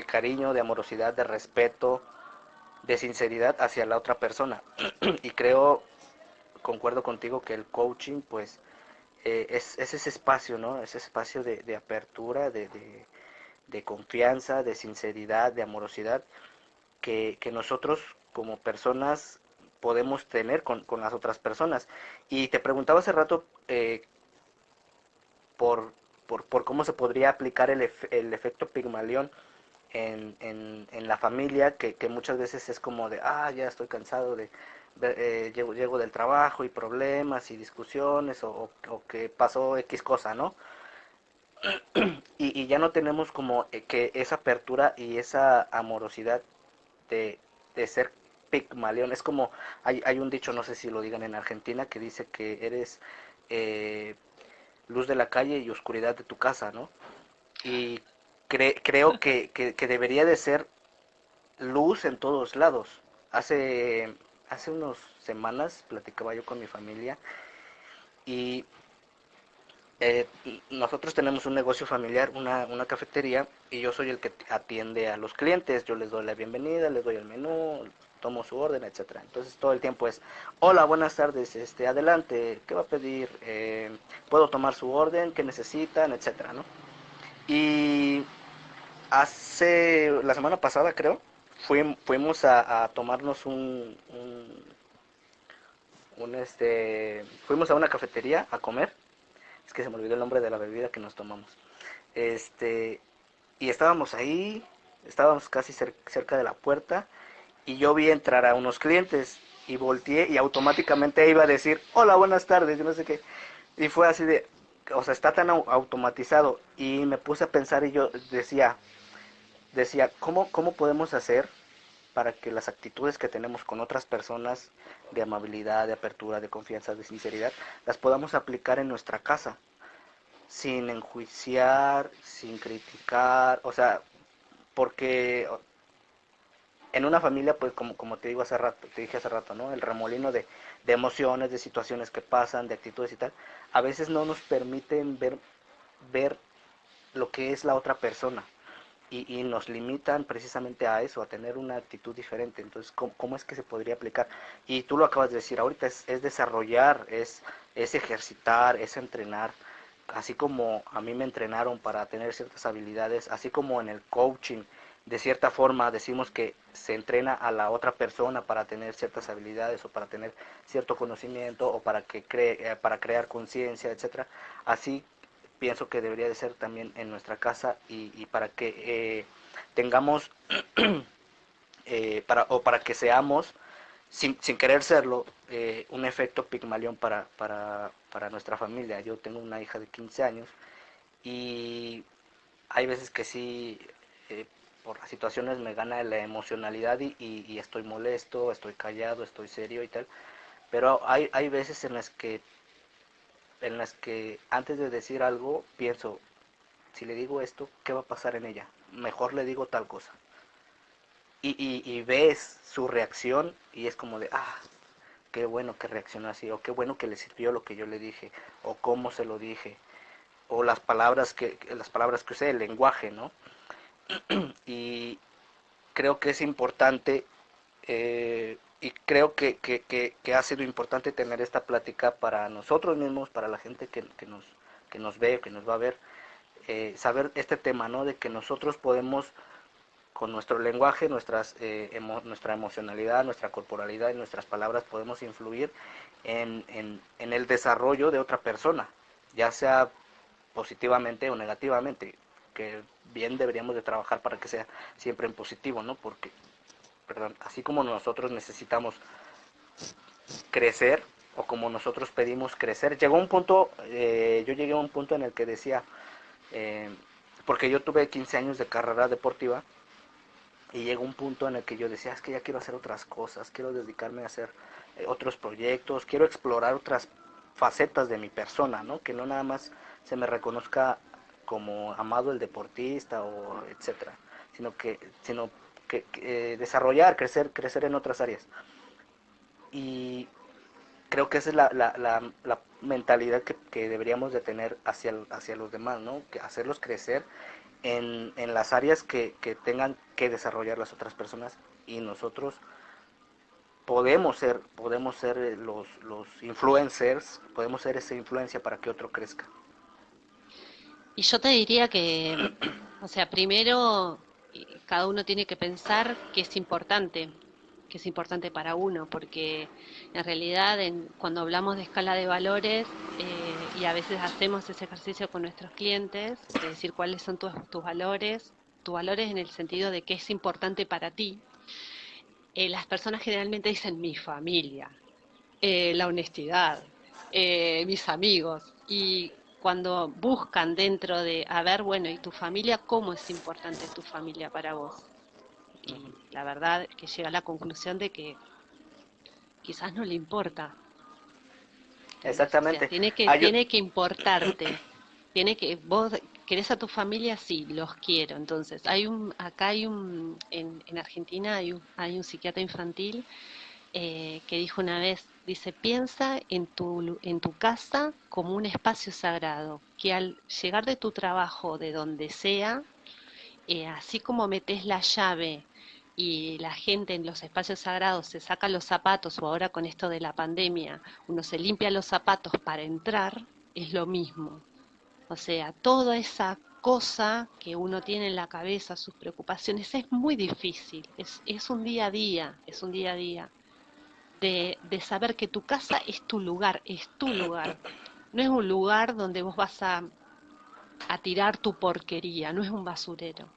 cariño, de amorosidad, de respeto, de sinceridad hacia la otra persona. Y creo, concuerdo contigo que el coaching pues es ese espacio, ¿no? Ese espacio de apertura, de confianza, de sinceridad, de amorosidad que nosotros como personas podemos tener con las otras personas. Y te preguntaba hace rato por, por cómo se podría aplicar el efecto Pigmalión en la familia, que muchas veces es como de, ya estoy cansado llego del trabajo y problemas y discusiones o que pasó X cosa, ¿no? Y ya no tenemos como que esa apertura y esa amorosidad de ser Pigmalión. Es como, hay un dicho, no sé si lo digan en Argentina, que dice que eres eh, luz de la calle y oscuridad de tu casa, ¿no? Y creo que debería de ser luz en todos lados. Hace unas semanas platicaba yo con mi familia y eh, nosotros tenemos un negocio familiar, una cafetería, y yo soy el que atiende a los clientes. Yo les doy la bienvenida, les doy el menú, tomo su orden, etcétera. Entonces todo el tiempo es, hola, buenas tardes, adelante, ¿qué va a pedir? ¿Puedo tomar su orden? ¿Qué necesitan? Etcétera, ¿no? Y hace, la semana pasada creo, fuimos a tomarnos fuimos a una cafetería a comer. Es que se me olvidó el nombre de la bebida que nos tomamos. Este, y estábamos ahí, estábamos casi cerca de la puerta y yo vi entrar a unos clientes y volteé y automáticamente iba a decir, hola, buenas tardes, y no sé qué. Y fue así de, o sea, está tan automatizado y me puse a pensar y yo decía, ¿cómo podemos hacer para que las actitudes que tenemos con otras personas de amabilidad, de apertura, de confianza, de sinceridad, las podamos aplicar en nuestra casa? Sin enjuiciar, sin criticar, o sea, porque en una familia, pues como te digo hace rato, te dije hace rato, ¿no? El remolino de emociones, de situaciones que pasan, de actitudes y tal, a veces no nos permiten ver lo que es la otra persona. Y nos limitan precisamente a eso, a tener una actitud diferente. Entonces, ¿cómo es que se podría aplicar? Y tú lo acabas de decir ahorita, es desarrollar, es ejercitar, es entrenar, así como a mí me entrenaron para tener ciertas habilidades, así como en el coaching, de cierta forma decimos que se entrena a la otra persona para tener ciertas habilidades o para tener cierto conocimiento o para crear conciencia, etcétera. Así pienso que debería de ser también en nuestra casa y para que tengamos para que seamos sin querer serlo un efecto Pigmalión para nuestra familia. Yo tengo una hija de 15 años y hay veces que sí, por las situaciones me gana la emocionalidad y estoy molesto, estoy callado, estoy serio y tal, pero hay veces en las que antes de decir algo pienso, si le digo esto, ¿qué va a pasar en ella? Mejor le digo tal cosa. Y ves su reacción y es como de, qué bueno que reaccionó así, o qué bueno que le sirvió lo que yo le dije, o cómo se lo dije, o las palabras que usé, el lenguaje, ¿no? Y creo que es importante, y creo que ha sido importante tener esta plática para nosotros mismos, para la gente que nos ve, que nos va a ver, saber este tema, ¿no? De que nosotros podemos, con nuestro lenguaje, nuestra emocionalidad, nuestra corporalidad y nuestras palabras, podemos influir en el desarrollo de otra persona, ya sea positivamente o negativamente, que bien deberíamos de trabajar para que sea siempre en positivo, ¿no? Porque, perdón, así como nosotros necesitamos crecer o como nosotros pedimos crecer, yo llegué a un punto en el que decía, eh, porque yo tuve 15 años de carrera deportiva y llegó un punto en el que yo decía, es que ya quiero hacer otras cosas, quiero dedicarme a hacer otros proyectos, quiero explorar otras facetas de mi persona, ¿no? Que no nada más se me reconozca como Amado el deportista o etcétera, sino que desarrollar, crecer en otras áreas. Y creo que esa es la mentalidad que deberíamos de tener hacia los demás, ¿no? Que hacerlos crecer en las áreas que tengan que desarrollar las otras personas y nosotros podemos ser los influencers, podemos ser esa influencia para que otro crezca. Y yo te diría que, o sea, primero cada uno tiene que pensar qué es importante para uno, porque en realidad cuando hablamos de escala de valores y a veces hacemos ese ejercicio con nuestros clientes, de decir cuáles son tus valores en el sentido de qué es importante para ti, las personas generalmente dicen mi familia, la honestidad, mis amigos. Y cuando buscan dentro de, a ver, bueno, ¿y tu familia? ¿Cómo es importante tu familia para vos? Y la verdad que llega a la conclusión de que quizás no le importa, ¿entendés? O sea, Exactamente. tiene que importarte, vos querés a tu familia, sí, los quiero. Entonces, en Argentina hay un psiquiatra infantil que dijo una vez, dice, piensa en tu casa como un espacio sagrado, que al llegar de tu trabajo, de donde sea, así como metes la llave y la gente en los espacios sagrados se saca los zapatos, o ahora con esto de la pandemia, uno se limpia los zapatos para entrar, es lo mismo. O sea, toda esa cosa que uno tiene en la cabeza, sus preocupaciones, es muy difícil, es un día a día, es un día a día de saber que tu casa es tu lugar, es tu lugar. No es un lugar donde vos vas a tirar tu porquería, no es un basurero,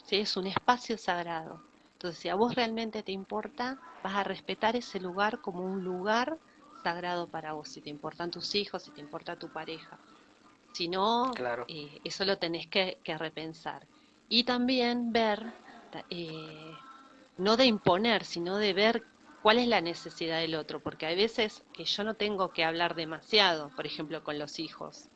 ¿sí? Es un espacio sagrado. Entonces, si a vos realmente te importa, vas a respetar ese lugar como un lugar sagrado para vos, si te importan tus hijos, si te importa tu pareja. Si no, Claro. eso lo tenés que repensar. Y también ver, eh, no de imponer, sino de ver cuál es la necesidad del otro, porque hay veces que yo no tengo que hablar demasiado, por ejemplo, con los hijos.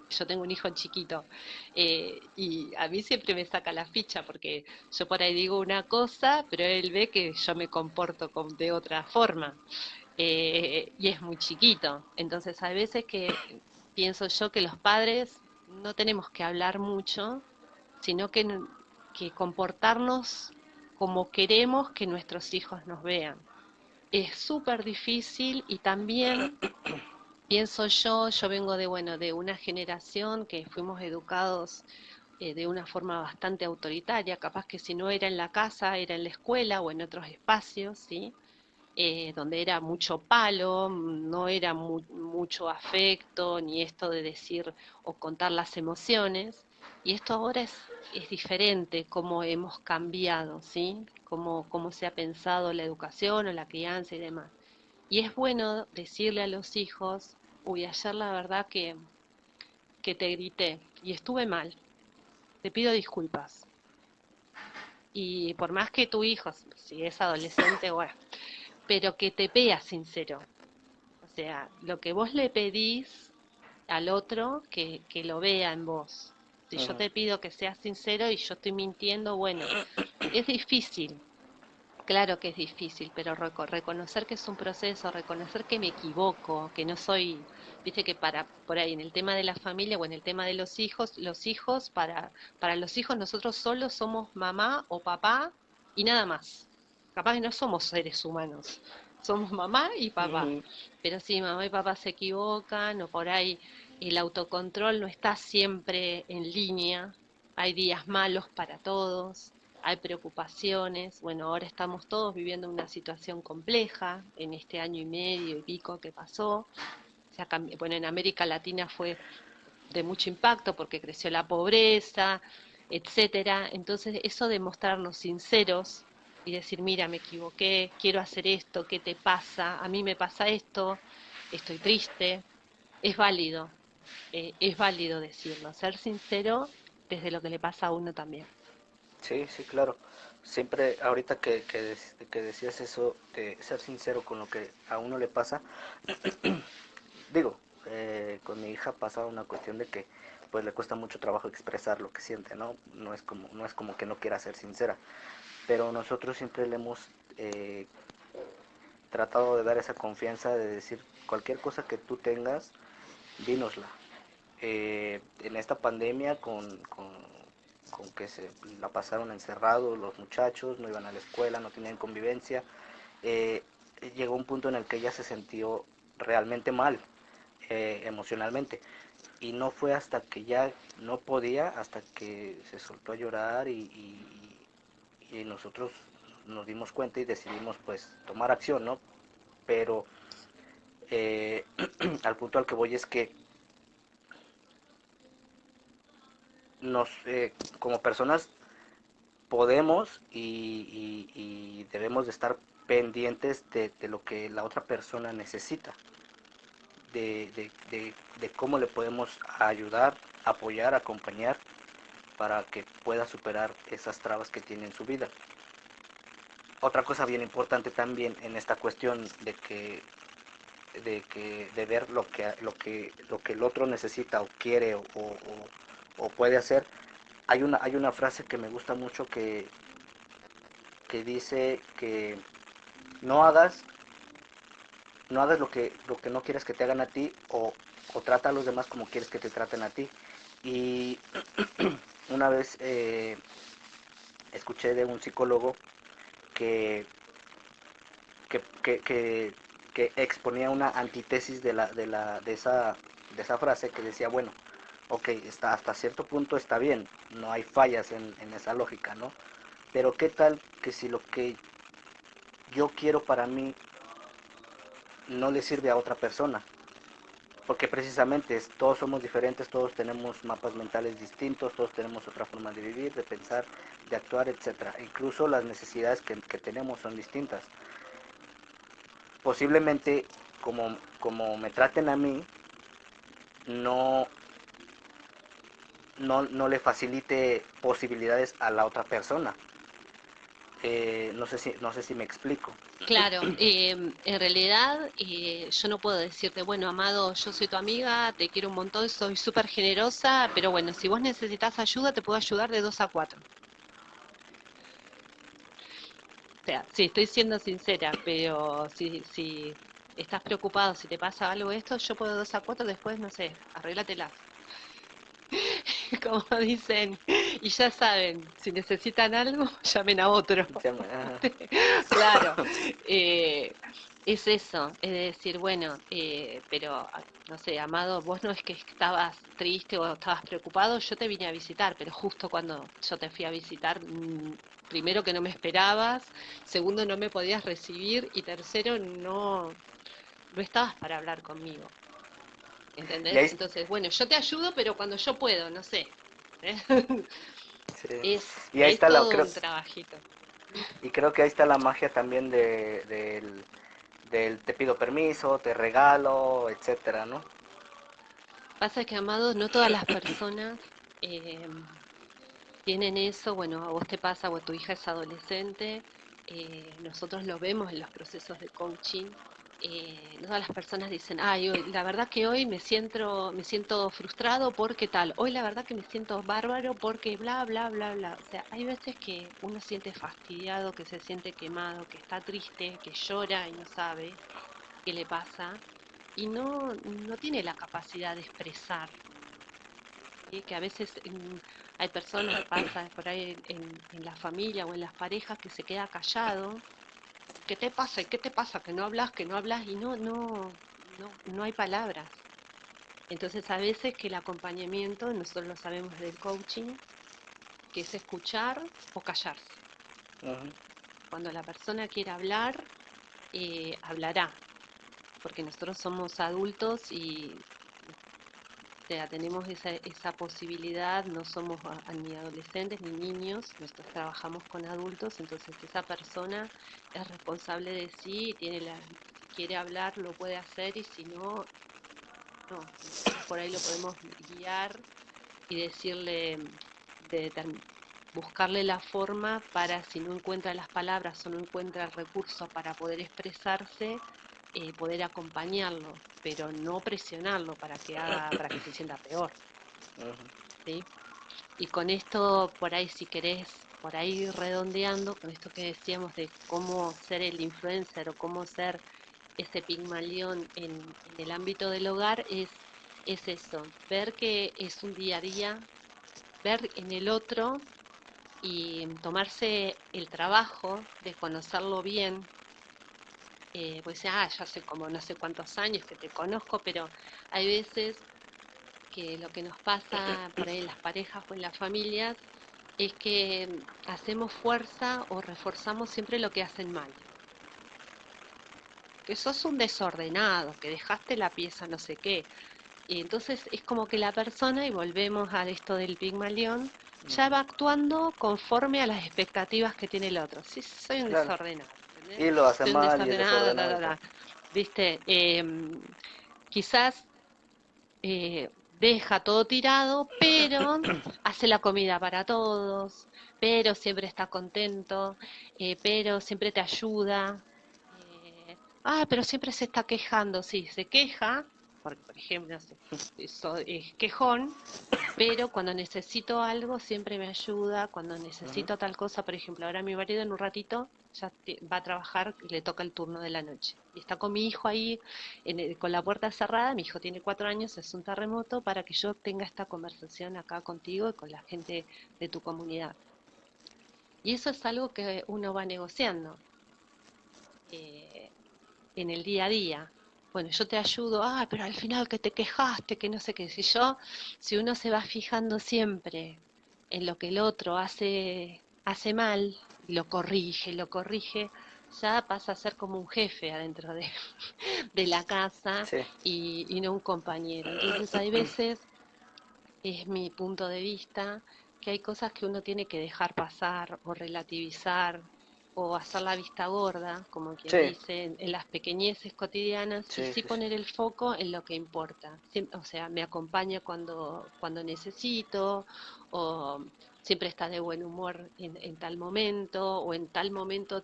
yo tengo un hijo chiquito, y a mí siempre me saca la ficha porque yo por ahí digo una cosa, pero él ve que yo me comporto de otra forma, y es muy chiquito. Entonces, hay veces que pienso yo que los padres no tenemos que hablar mucho, sino que comportarnos como queremos que nuestros hijos nos vean. Es súper difícil y también pienso yo vengo de, bueno, de una generación que fuimos educados de una forma bastante autoritaria, capaz que si no era en la casa, era en la escuela o en otros espacios, ¿sí? Donde era mucho palo, no era mucho afecto, ni esto de decir o contar las emociones. Y esto ahora es diferente, cómo hemos cambiado, ¿sí? Cómo se ha pensado la educación o la crianza y demás. Y es bueno decirle a los hijos, uy, ayer la verdad que te grité y estuve mal, te pido disculpas. Y por más que tu hijo, si es adolescente, bueno, pero que te vea sincero. O sea, lo que vos le pedís al otro, que lo vea en vos. Si yo Ujú. te pido que seas sincero y yo estoy mintiendo, bueno, es difícil, claro que es difícil, pero reconocer que es un proceso, reconocer que me equivoco, que no soy, viste que por ahí en el tema de la familia o en el tema de los hijos, para los hijos nosotros solo somos mamá o papá y nada más. Capaz que no somos seres humanos, somos mamá y papá. Ujú. Pero sí, mamá y papá se equivocan o por ahí el autocontrol no está siempre en línea, hay días malos para todos, hay preocupaciones. Bueno, ahora estamos todos viviendo una situación compleja en este año y medio y pico que pasó. Bueno, en América Latina fue de mucho impacto porque creció la pobreza, etcétera. Entonces, eso de mostrarnos sinceros y decir, mira, me equivoqué, quiero hacer esto, ¿qué te pasa? A mí me pasa esto, estoy triste, es válido decirlo, ser sincero desde lo que le pasa a uno también. Sí, sí, claro. Siempre, ahorita que decías eso, de ser sincero con lo que a uno le pasa, digo, con mi hija pasa una cuestión de que pues le cuesta mucho trabajo expresar lo que siente, ¿no? No es como que no quiera ser sincera, pero nosotros siempre le hemos eh, tratado de dar esa confianza de decir cualquier cosa que tú tengas, dínosla. En esta pandemia con que se la pasaron encerrados los muchachos, no iban a la escuela, no tenían convivencia, eh, llegó un punto en el que ella se sintió realmente mal emocionalmente. Y no fue hasta que ya no podía, hasta que se soltó a llorar y nosotros nos dimos cuenta y decidimos pues tomar acción, ¿no? Pero al punto al que voy es que como personas podemos y debemos de estar pendientes de lo que la otra persona necesita, de cómo le podemos ayudar, apoyar, acompañar para que pueda superar esas trabas que tiene en su vida. Otra cosa bien importante también en esta cuestión de ver lo que el otro necesita o quiere o puede hacer, hay una frase que me gusta mucho que dice que no hagas, no hagas lo que no quieres que te hagan a ti o trata a los demás como quieres que te traten a ti. Y una vez escuché de un psicólogo que, que que exponía una antítesis de esa frase que decía, bueno, ok, está, hasta cierto punto está bien, no hay fallas en esa lógica, ¿no? Pero qué tal que si lo que yo quiero para mí no le sirve a otra persona, porque precisamente todos somos diferentes, todos tenemos mapas mentales distintos, todos tenemos otra forma de vivir, de pensar, de actuar, etcétera. Incluso las necesidades que tenemos son distintas. Posiblemente como me traten a mí, no, no le facilite posibilidades a la otra persona. No sé si me explico. Claro, en realidad yo no puedo decirte, bueno, Amado, yo soy tu amiga, te quiero un montón, soy súper generosa, pero bueno, si vos necesitas ayuda, te puedo ayudar de 2 a 4. O sea, sí, estoy siendo sincera, pero si estás preocupado, si te pasa algo de esto, yo puedo 2 a 4, después, no sé, arréglatelas. Como dicen, y ya saben, si necesitan algo, llamen a otro. Ajá. Claro, eh, es eso, es decir, bueno, pero no sé, Amado, vos no es que estabas triste o estabas preocupado, yo te vine a visitar, pero justo cuando yo te fui a visitar, primero que no me esperabas, segundo no me podías recibir y tercero no estabas para hablar conmigo, Y ¿entendés? ahí, Entonces, bueno, yo te ayudo, pero cuando yo puedo, no sé. ¿Eh? sí. Es, Y ahí es está todo un trabajito. y creo que ahí está la magia también del te pido permiso, te regalo, etcétera, ¿no? Pasa que, Amado, no todas las personas eh, tienen eso. Bueno, a vos te pasa o tu hija es adolescente. Nosotros lo vemos en los procesos de coaching. No todas las personas dicen, ay, hoy, la verdad que hoy me siento frustrado porque tal, hoy la verdad que me siento bárbaro porque bla, bla, bla, bla. O sea, hay veces que uno siente fastidiado, que se siente quemado, que está triste, que llora y no sabe qué le pasa y no tiene la capacidad de expresar. ¿Sí? Que a veces hay personas, pasa por ahí en la familia o en las parejas que se queda callado. ¿Qué te pasa? ¿Y qué te pasa? Que no hablas y no hay palabras. Entonces a veces que el acompañamiento, nosotros lo sabemos del coaching, que es escuchar o callarse. Ujú. Cuando la persona quiere hablar, hablará, porque nosotros somos adultos y sea, tenemos esa posibilidad, no somos ni adolescentes ni niños, nosotros trabajamos con adultos, entonces esa persona es responsable de sí, si quiere hablar lo puede hacer y si no, no. Nosotros por ahí lo podemos guiar y decirle, de, buscarle la forma para si no encuentra las palabras o no encuentra el recurso para poder expresarse, poder acompañarlo, pero no presionarlo para que se sienta peor. ¿Sí? Y con esto, por ahí, si querés, por ahí redondeando, con esto que decíamos de cómo ser el influencer o cómo ser ese Pigmalión en el ámbito del hogar, es eso, ver que es un día a día, ver en el otro y tomarse el trabajo de conocerlo bien. Pues ya hace como no sé cuántos años que te conozco, pero hay veces que lo que nos pasa por ahí en las parejas o en las familias es que hacemos fuerza o reforzamos siempre lo que hacen mal. Que sos un desordenado, que dejaste la pieza no sé qué. Y entonces es como que la persona, y volvemos a esto del Pigmalión, ya va actuando conforme a las expectativas que tiene el otro. Sí, soy un Claro. desordenado, ¿entendés? Y lo hace Soy un mal y es desordenado, desordenado y todo. ¿viste? Quizás deja todo tirado, pero hace la comida para todos, pero siempre está contento, pero siempre te ayuda. Pero siempre se está quejando, sí, se queja, porque por ejemplo, es quejón, pero cuando necesito algo siempre me ayuda, cuando Ujú. necesito tal cosa, por ejemplo, ahora mi marido en un ratito ya va a trabajar y le toca el turno de la noche. Y está con mi hijo ahí con la puerta cerrada, mi hijo tiene 4 años, es un terremoto, para que yo tenga esta conversación acá contigo y con la gente de tu comunidad. Y eso es algo que uno va negociando eh, en el día a día. Bueno, yo te ayudo, pero al final que te quejaste, que no sé qué. Si uno se va fijando siempre en lo que el otro hace mal, y lo corrige, ya pasa a ser como un jefe adentro de la casa Sí. y no un compañero. Entonces hay veces, es mi punto de vista, que hay cosas que uno tiene que dejar pasar o relativizar o hacer la vista gorda, como quien Sí. dice, en las pequeñeces cotidianas y Sí, sí sí, sí. poner el foco en lo que importa. O sea, me acompaña cuando necesito o siempre está de buen humor en tal momento, o en tal momento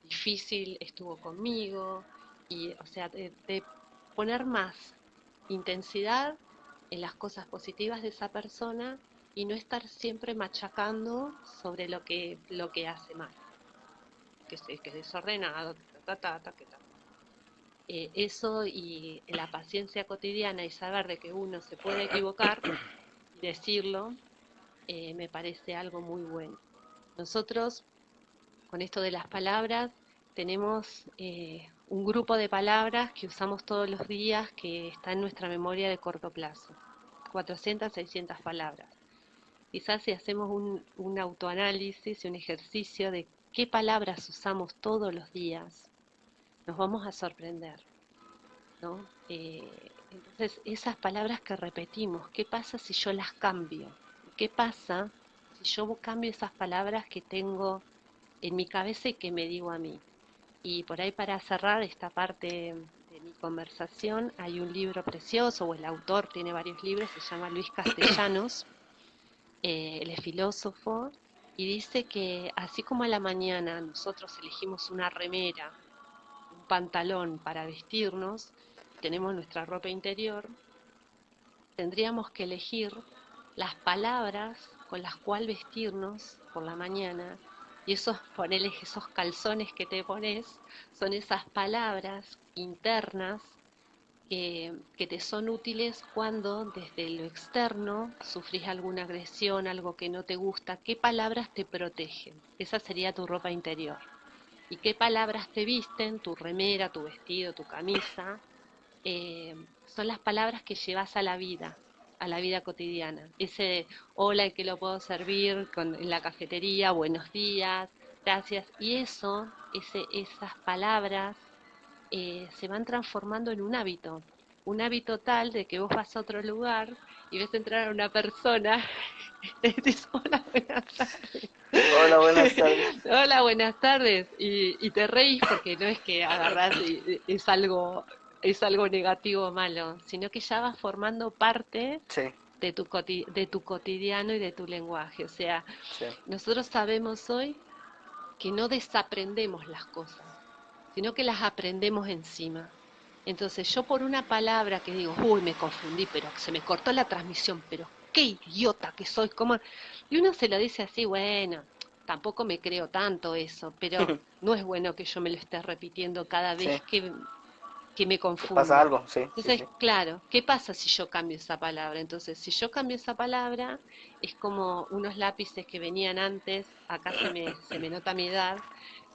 difícil estuvo conmigo, y o sea, de poner más intensidad en las cosas positivas de esa persona y no estar siempre machacando sobre lo que hace mal, que es desordenado, que que ta. Eso y la paciencia cotidiana y saber de que uno se puede equivocar y decirlo, me parece algo muy bueno. Nosotros, con esto de las palabras, tenemos un grupo de palabras que usamos todos los días que está en nuestra memoria de corto plazo, 400, 600 palabras. Quizás si hacemos un autoanálisis y un ejercicio de qué palabras usamos todos los días, nos vamos a sorprender, ¿no? Entonces, esas palabras que repetimos, ¿qué pasa si yo las cambio? ¿Qué pasa si yo cambio esas palabras que tengo en mi cabeza y que me digo a mí? Y por ahí para cerrar esta parte de mi conversación, hay un libro precioso, o el autor tiene varios libros, se llama Luis Castellanos, él es filósofo, y dice que así como a la mañana nosotros elegimos una remera, un pantalón para vestirnos, tenemos nuestra ropa interior, tendríamos que elegir las palabras con las cuales vestirnos por la mañana, y ponerles esos calzones que te pones, son esas palabras internas que te son útiles cuando desde lo externo sufrís alguna agresión, algo que no te gusta. ¿Qué palabras te protegen? Esa sería tu ropa interior. ¿Y qué palabras te visten? Tu remera, tu vestido, tu camisa, eh, son las palabras que llevas a la vida cotidiana. Ese hola, ¿en qué lo puedo servir? En la cafetería, buenos días, gracias. Y esas palabras se van transformando en un hábito tal de que vos vas a otro lugar y ves entrar a una persona y te dices, hola, buenas tardes. Hola, buenas tardes. Hola, buenas tardes. Y te reís porque no es que agarrás y es algo negativo o malo, sino que ya vas formando parte Sí, de tu cotidiano y de tu lenguaje. O sea, sí. nosotros sabemos hoy que no desaprendemos las cosas, sino que las aprendemos encima. Entonces yo por una palabra que digo, uy, me confundí, pero se me cortó la transmisión, pero qué idiota que soy, ¿cómo? Y uno se lo dice así, bueno, tampoco me creo tanto eso, pero no es bueno que yo me lo esté repitiendo cada Sí, vez que me ¿te pasa confundo. algo? Sí, sí, Entonces, sí. claro, ¿qué pasa si yo cambio esa palabra? Entonces, si yo cambio esa palabra, es como unos lápices que venían antes, acá se me nota mi edad,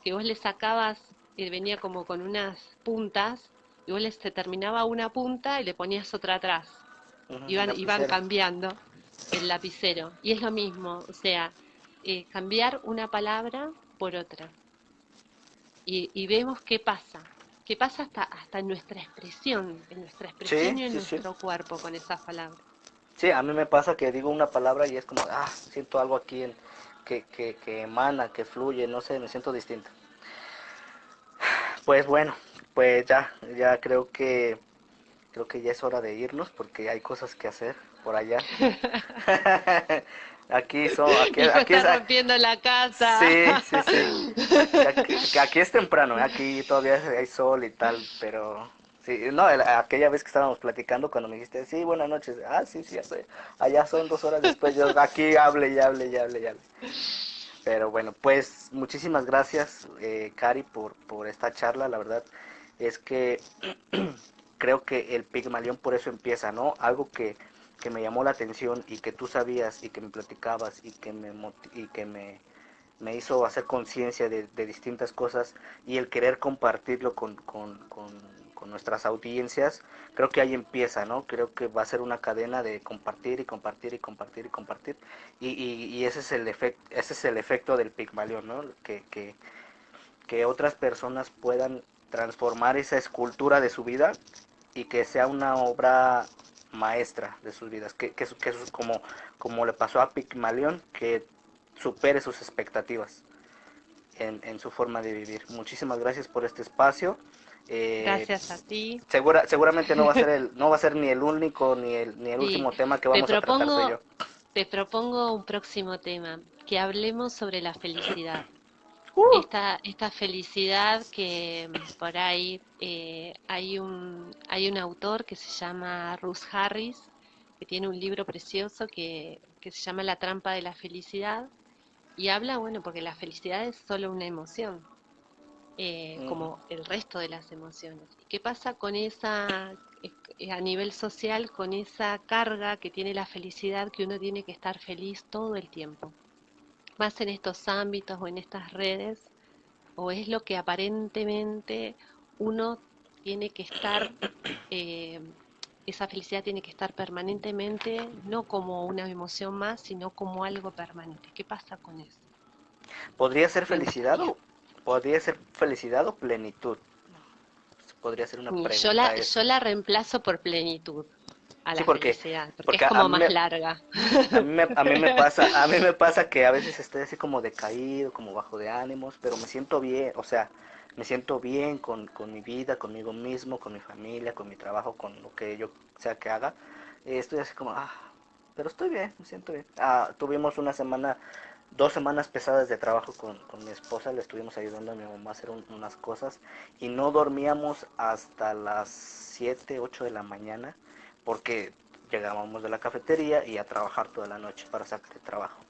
que vos le sacabas, venía como con unas puntas, y vos te terminaba una punta y le ponías otra atrás. El Iban lapicero. cambiando el lapicero. Y es lo mismo, o sea, cambiar una palabra por otra. Y vemos qué pasa hasta en nuestra expresión Sí, y en sí, sí. nuestro cuerpo con esas palabras. Sí, a mí me pasa que digo una palabra y es como, siento algo aquí que emana, que fluye, no sé, me siento distinto. Pues bueno, pues ya creo que ya es hora de irnos porque hay cosas que hacer por allá. Hijo Aquí está es, rompiendo la casa. sí, sí, sí. Aquí es temprano, aquí todavía hay sol y tal, pero sí, no, aquella vez que estábamos platicando cuando me dijiste, sí, buenas noches, sí, sí, allá son 2 horas después, yo aquí hable y hable y hable y hable. Pero bueno, pues muchísimas gracias, Cari, por esta charla, la verdad es que creo que el Pigmalión por eso empieza, ¿no? Algo que me llamó la atención y que tú sabías y que me platicabas y que me hizo hacer conciencia de distintas cosas y el querer compartirlo con nuestras audiencias, creo que ahí empieza, ¿no? Creo que va a ser una cadena de compartir y compartir y compartir y compartir y ese es el efecto del Pigmalión, ¿no? Que otras personas puedan transformar esa escultura de su vida y que sea una obra maestra de sus vidas, que como le pasó a Pigmalión, que supere sus expectativas en su forma de vivir. Muchísimas gracias por este espacio. Eh, Gracias a ti. seguramente no va a ser ni el único ni el Sí, último tema que te vamos a tratar tú y propongo, yo. Te propongo un próximo tema, que hablemos sobre la felicidad. Uh, Esta felicidad que por ahí hay un autor que se llama Russ Harris, que tiene un libro precioso que se llama La trampa de la felicidad, y habla, bueno, porque la felicidad es solo una emoción, mm, como el resto de las emociones. ¿Y qué pasa con esa, a nivel social, con esa carga que tiene la felicidad, que uno tiene que estar feliz todo el tiempo? Más en estos ámbitos o en estas redes, o es lo que aparentemente uno tiene que estar, eh, esa felicidad tiene que estar permanentemente, no como una emoción más, sino como algo permanente. ¿Qué pasa con eso? ¿Podría ser Me felicidad gustaría. o podría ser felicidad o plenitud? Podría ser una Y pregunta yo eso. la reemplazo por plenitud a Sí, la felicidad, porque es porque a como mí más me, larga. a mí me pasa que a veces estoy así como decaído, como bajo de ánimos, pero me siento bien, o sea, me siento bien con mi vida, conmigo mismo, con mi familia, con mi trabajo, con lo que yo sea que haga. Estoy así como, pero estoy bien, me siento bien. Tuvimos una semana, 2 semanas pesadas de trabajo con mi esposa, le estuvimos ayudando a mi mamá a hacer unas cosas y no dormíamos hasta las 7 8 de la mañana porque llegábamos de la cafetería y a trabajar toda la noche para sacar el trabajo.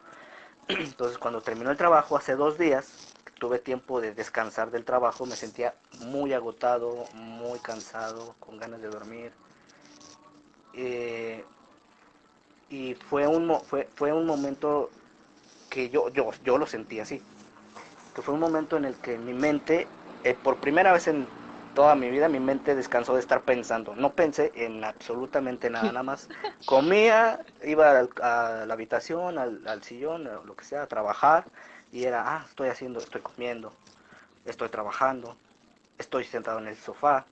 Entonces cuando terminó el trabajo hace 2 días, tuve tiempo de descansar del trabajo, me sentía muy agotado, muy cansado, con ganas de dormir. Eh, y fue un momento que yo lo sentí así, que fue un momento en el que mi mente, por primera vez en toda mi vida, mi mente descansó de estar pensando. No pensé en absolutamente nada, nada más comía, iba a la habitación, al sillón, a lo que sea, a trabajar, y era, estoy comiendo, estoy trabajando, estoy sentado en el sofá.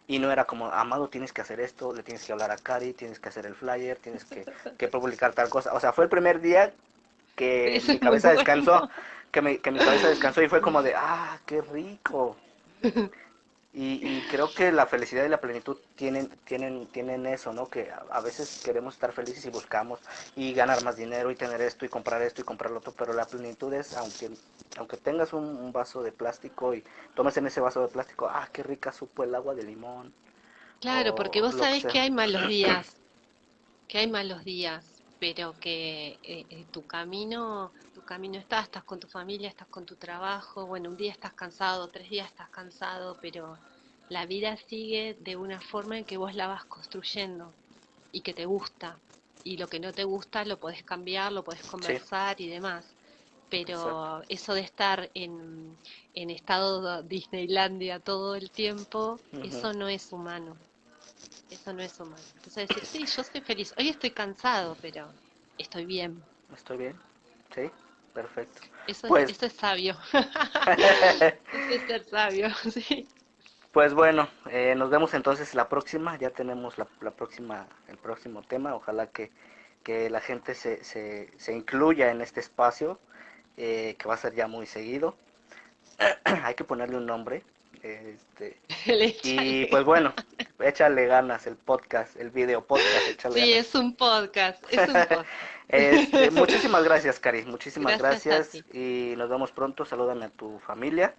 Y no era como, Amado, tienes que hacer esto, le tienes que hablar a Cari, tienes que hacer el flyer, tienes que publicar tal cosa. O sea, fue el primer día que Eso mi es muy cabeza bueno. descansó, que mi cabeza descansó y fue como de, qué rico. Y creo que la felicidad y la plenitud tienen eso, ¿no? Que a veces queremos estar felices y buscamos y ganar más dinero y tener esto y comprar lo otro, pero la plenitud es, aunque tengas un vaso de plástico y tomes en ese vaso de plástico, qué rica supo el agua de limón Claro, porque o vos lo que sabés sea. que hay malos días, pero que tu camino estás con tu familia, estás con tu trabajo, bueno, un día estás cansado, 3 días estás cansado, pero la vida sigue de una forma en que vos la vas construyendo y que te gusta. Y lo que no te gusta lo podés cambiar, lo podés Sí, conversar y demás. exacto, Pero eso de estar en estado Disneylandia todo el tiempo, ujú, eso no es humano. Eso no es humano. Entonces decir, sí, yo soy feliz. Hoy estoy cansado, pero estoy bien. estoy bien, sí, perfecto. Eso es, Pues eso es sabio. Eso es ser sabio, sí. Pues bueno, nos vemos entonces la próxima. Ya tenemos la próxima, el próximo tema. Ojalá que la gente se incluya en este espacio, que va a ser ya muy seguido. Hay que ponerle un nombre. Este, y Échale. pues bueno, échale ganas el podcast, el video podcast, échale Sí, ganas. es un podcast, es un podcast. Muchísimas gracias, Cari. Muchísimas Gracias a gracias ti. y nos vemos pronto. Salúdame a tu familia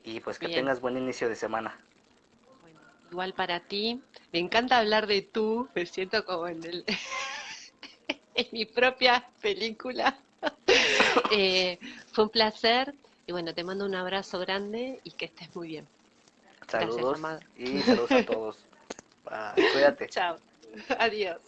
y pues que Bien, tengas buen inicio de semana. bueno, igual para ti. Me encanta hablar de tú, me siento como en mi propia película. Fue un placer y bueno, te mando un abrazo grande y que estés muy bien. Gracias, Saludos amado. y saludos a todos. Bye, cuídate. Chao. Adiós.